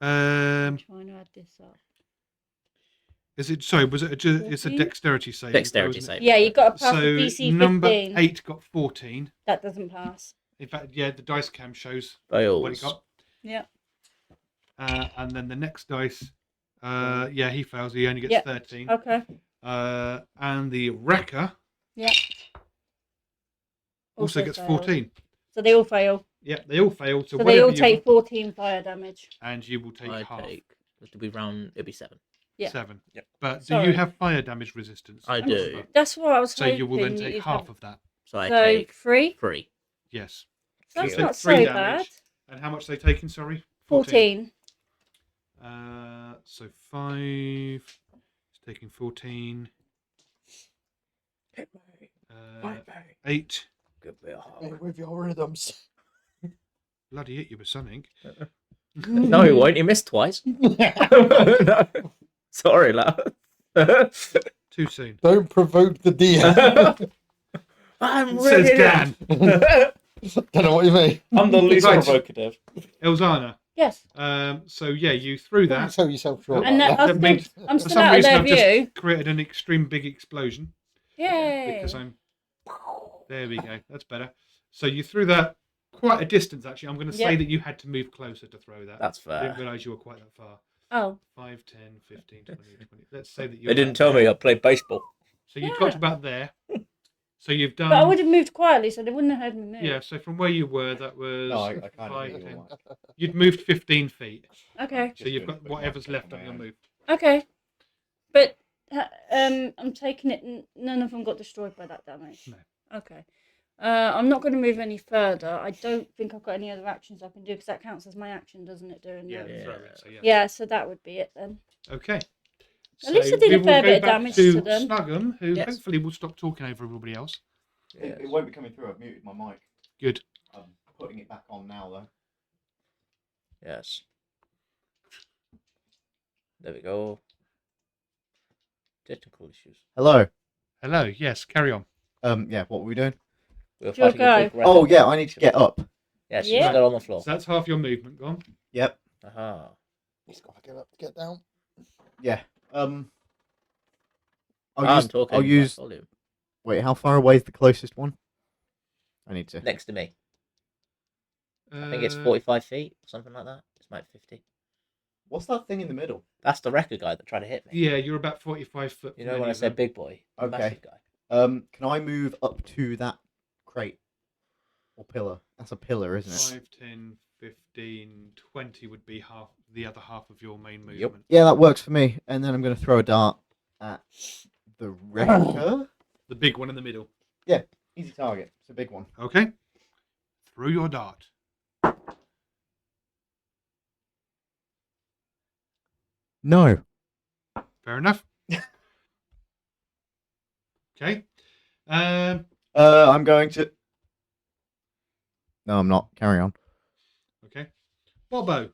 I'm trying to add this up. Is it? Sorry, was it? It's a 14? dexterity save. Dexterity save. Yeah, you got to pass So the DC 15. number 8 got 14. That doesn't pass. In fact, yeah, the dice cam shows Fails. what he got. Yeah. And then the next dice, yeah, he fails. He only gets Yep. 13. Okay. And the wrecker Yeah. also gets fails. 14. So they all fail. Yeah, they all fail. So, So they whatever all you take 14 fire damage. and you will take I half. take. It'll be round. It'll be 7. Yeah. 7. Yep. But do Sorry. you have fire damage resistance? I do. That's what I was So hoping. you will then that take you'd half have. of that. So I So take 3. 3. Yes. So that's So not 3 so damage. bad. And how much they taking? Sorry. 14. So 5. It's taking 14. Hit me. Uh, 8. Give me a hug. With your rhythms. Bloody hit you with something. No, he won't. He missed twice. No. Sorry, lad. Too soon. Don't provoke the DM. I'm Says ready. Dan. Don't know what you mean. I'm the least Right. provocative. Elzana. Yes. So yeah, you threw Don't that. sell yourself short. And like that, that. That means I'm For still some out of reason, their I've view. just created an extreme big explosion Yay. because I'm. There we go. That's better. So you threw that quite a distance. Actually, I'm going to say Yep. that you had to move closer to throw that. That's I didn't fair. realise you were quite that far. Oh. 5, 10, 15, 20, 20. Let's say that you. They didn't tell me I played baseball. So you Yeah. got about there. So you've done. But I would have moved quietly, so they wouldn't have heard me move. Yeah. So from where you were, that was No, I kind 5, of 10. You'd moved 15 feet. Okay. So you've got whatever's left on your move. Okay. But I'm taking it. None of them got destroyed by that damage. No. Okay. I'm not going to move any further. I don't think I've got any other actions I can do because that counts as my action, doesn't it? During Yeah. the... Throw it. So yeah. Yeah. So that would be it then. Okay. At least I did we a will fair go bit of back damage to to them. Snuggum, who Yes. hopefully will stop talking over everybody else. Yes. It won't be coming through. I've muted my mic. Good. I'm putting it back on now, though. Yes. There we go. Technical issues. Hello. Hello. Yes. Carry on. Yeah. What were we doing? We're Your fighting a big go. wrecker. Oh yeah, I need to get up. Yeah, she's Yeah. still on the floor. So that's half your movement gone. Yep. Aha. He's got to get up to get down. Yeah. I'll I'm use. talking. I'll by use. volume. Wait, how far away is the closest one? I need to. Next to me. I think it's Uh, 45 feet, something like that. It's about 50. What's that thing in the middle? That's the wrecker guy that tried to hit me. Yeah, you're about 45 foot. You from know any when I of said them. big boy? The Okay. massive guy. Can I move up to that crate or pillar? That's a pillar, isn't it? 5, 10, 15, 20 would be half the other half of your main movement. Yeah, that works for me. And then I'm going to throw a dart at the wrecker. The big one in the middle. Easy target. It's a big one. Okay. Throw your dart. No. Fair enough. Okay. I'm going to. No, I'm not. Carry on. Okay. Bobo.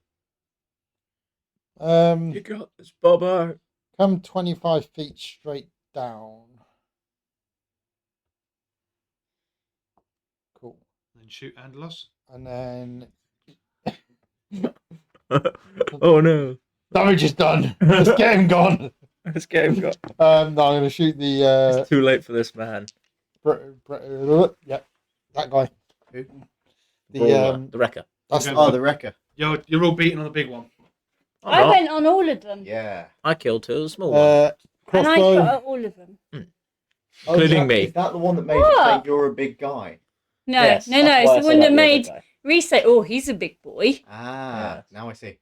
got this, Bobo. Come 25 feet straight down. Cool. Then shoot Andalos. And then Oh no. damage is done. Let's get him gone. This game got. No, I'm going to shoot the. It's too late for this man. Yeah, that guy. Who? The wrecker. that's Okay. Oh, the wrecker. You're all beating on the big one. I'm I not. went on all of them. Yeah. I killed 2 of the small ones. And I crossbow. shot at all of them. Including me. Is that the one that made What? you say you're a big guy? No, Yes, no, that's it's why I the said one that you're a big made guy. Rhi say, "Oh, he's a big boy." Ah, Yes. now I see.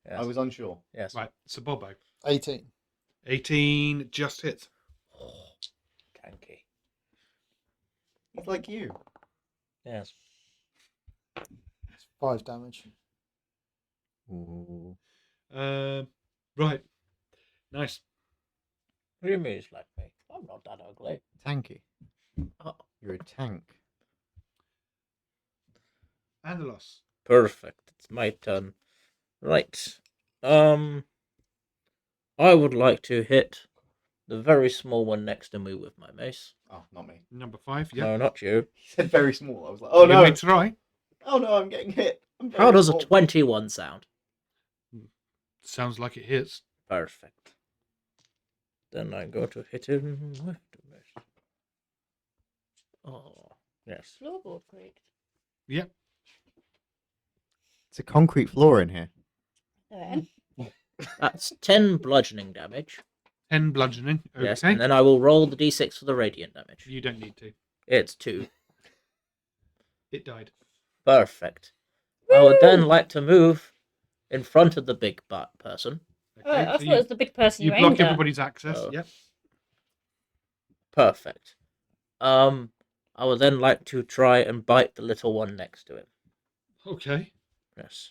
Yes. I was unsure. Yes. Right, so Bobo. 18. 18 just hits. Tanky. He's like you. Yes. 5 damage. Ooh. Right. Nice. What do you mean it's like me? I'm not that ugly. Tanky. Oh, You're a tank. Andalos. perfect. It's my turn. Right. I would like to hit the very small one next to me with my mace. Oh, not me. Number 5. Yeah. No, not you. He said very small. I was like, oh You no. may try. Oh no, I'm getting hit. I'm How very does a small. 21 sound? Sounds like it hits. Perfect. Then I'm going to hit him with the mace. Oh, yes. Floorboard creaked. Yep. It's a concrete floor in here. Then That's 10 bludgeoning damage. 10 bludgeoning. Okay. Yes, and then I will roll the d6 for the radiant damage. You don't need to. It's 2. It died. Perfect. I would then like to move in front of the big person. oh, I so thought it was the big person you you block aimed at. everybody's access. Oh. Yep. Perfect. I would then like to try and bite the little one next to him. Okay. Yes.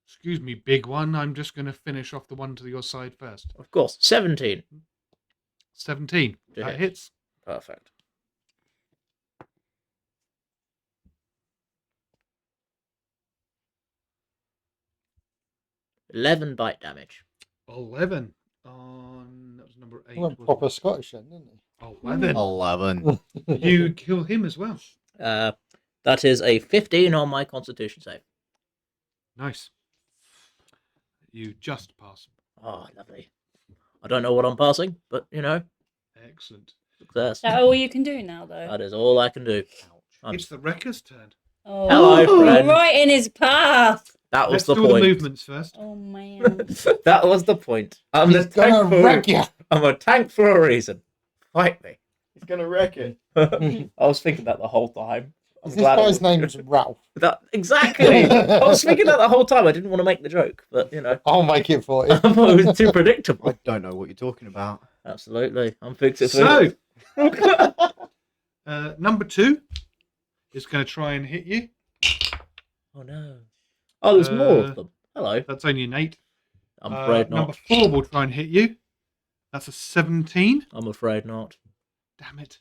Excuse me, big one. I'm just going to finish off the one to your side first. Of course. 17. 17. To That hit. hits. Perfect. $11 bite damage. 11 on. That was number 8. He went wasn't proper it? Scottish then, didn't he? 11. 11. You kill him as well. That is a 15 on my Constitution save. Nice. You just pass. Oh, lovely. I don't know what I'm passing, but Excellent. success. Is that all you can do now, though? That is all I can do. I'm- It's the wrecker's turn. Oh, Hello, friend. right in his path. That was Let's the do all the point. movements first. Oh man. That was the point. I'm He's the tank gonna for wreck you. I'm a tank for a reason. Fight me. He's gonna wreck it. I was thinking that the whole time. I'm This glad I guy's wasn't. name's Ralph. Exactly. I was thinking that the whole time. I didn't want to make the joke, but I'll make it for you. I thought it was too predictable. I don't know what you're talking about. Absolutely. I'm fixing So, number 2 is going to try and hit you. Oh no. Oh, there's more Uh, of them. Hello. That's only an 8. I'm afraid not. Number 4 will try and hit you. That's a 17. I'm afraid not. Damn it.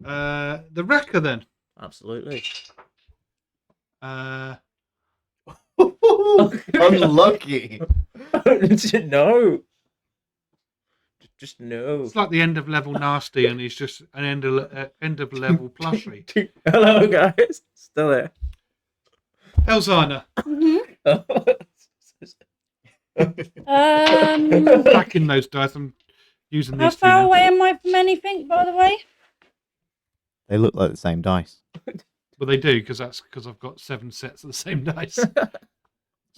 The wrecker then. Absolutely. Unlucky. No. Just no. It's like the end of level nasty, and he's just an end of level plushie. Hello, guys. Still there. Elzana, back in those dice. I'm using How these two far now. away am I from anything, by the way? They look like the same dice. Well, they do because I've got 7 sets of the same dice. How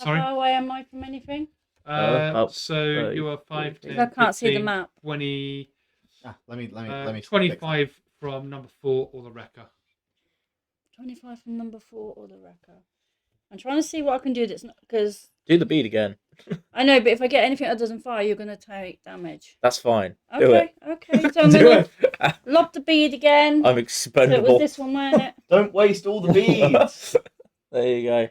Sorry. far away am I from anything? So you are 5, 10, I can't see the 15, map. 20, Let me. 25 from number 4 or the wrecker. 25 from number 4 or the wrecker. I'm trying to see what I can do that's not because Do the bead again. I know, but if I get anything other than fire, you're gonna take damage. That's fine. Do Okay, it. okay. So I'm Do gonna it. lob the bead again. I'm So it expendable. was this one, weren't it? Don't waste all the beads. There you go.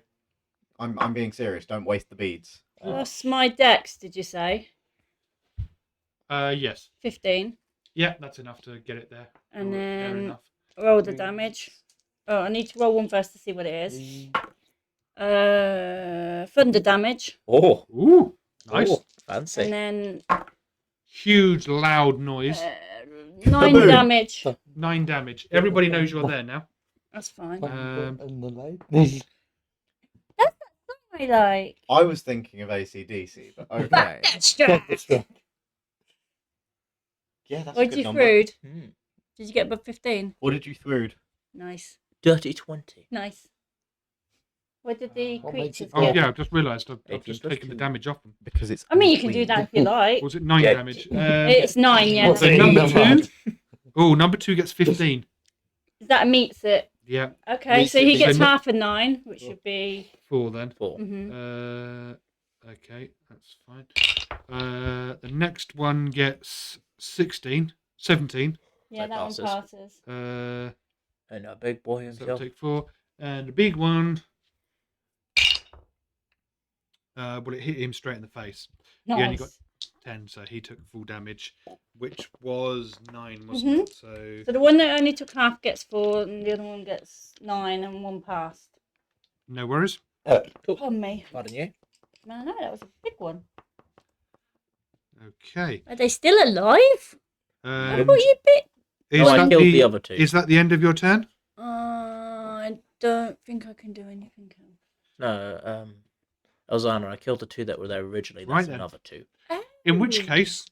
I'm being serious. Don't waste the beads. Plus my dex, did you say? Yes. 15. Yeah, that's enough to get it there. And Fair then enough. roll the damage. Oh, I need to roll one first to see what it is. Thunder damage. Oh, Ooh, nice. oh, fancy. And then Huge, loud noise. 9 Kaboom. damage. 9 damage. Everybody knows you're there now. That's fine. And the leg. I like. I was thinking of AC/DC, but okay. That's just. Yeah, that's What a did good you number. threwed? Hmm. Did you get above 15? What did you through? Nice. Dirty 20. Nice. What did the What makes creatures it Oh get? yeah, I've just realised I've It just just taken the does damage off them. Because it's. I mean, you can do unclean. that if you like. Was it 9 Yeah. damage? It's 9, yeah. What's So it number in the 2. Oh, number 2 gets 15. That meets it. Yeah, Okay, Meets so it he means gets it. half a 9, which would be. 4 then. 4. Mhm. Okay, that's fine. The next one gets 16, 17. Yeah, That that one passes. passes. And a big boy So I'll himself. take 4. And the big one, well, it hit him straight in the face. He only got Nice. 10, so he took full damage, which was 9, wasn't Mhm. it? So So the one that only took half gets 4, and the other one gets 9, and one passed. no worries. Pardon me. Pardon you? Man, no, that was a big one. Okay. Are they still alive? I And thought you bit. is, No, I that killed the other 2. is that the end of your turn? I don't think I can do anything else. No, Elzana, I killed the 2 that were there originally. That's Right then. another 2. In which Oh. case,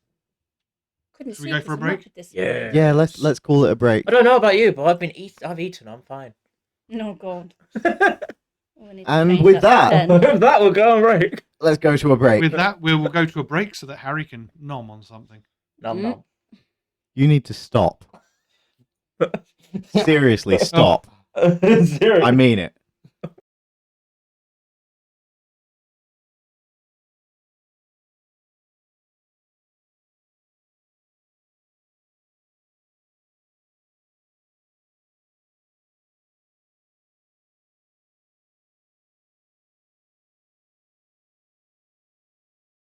Couldn't Should we see go 'cause for a the break? map had disappeared. Yeah. Yeah, let's call it a break. I don't know about you, but I've eaten. I'm fine. No, God. We need to And change with that that- to 10. That will go on break. Let's go to a break. with that, we will go to a break so that Harry can nom on something. Nom nom. You need to stop. Seriously, stop. Zero. I mean it.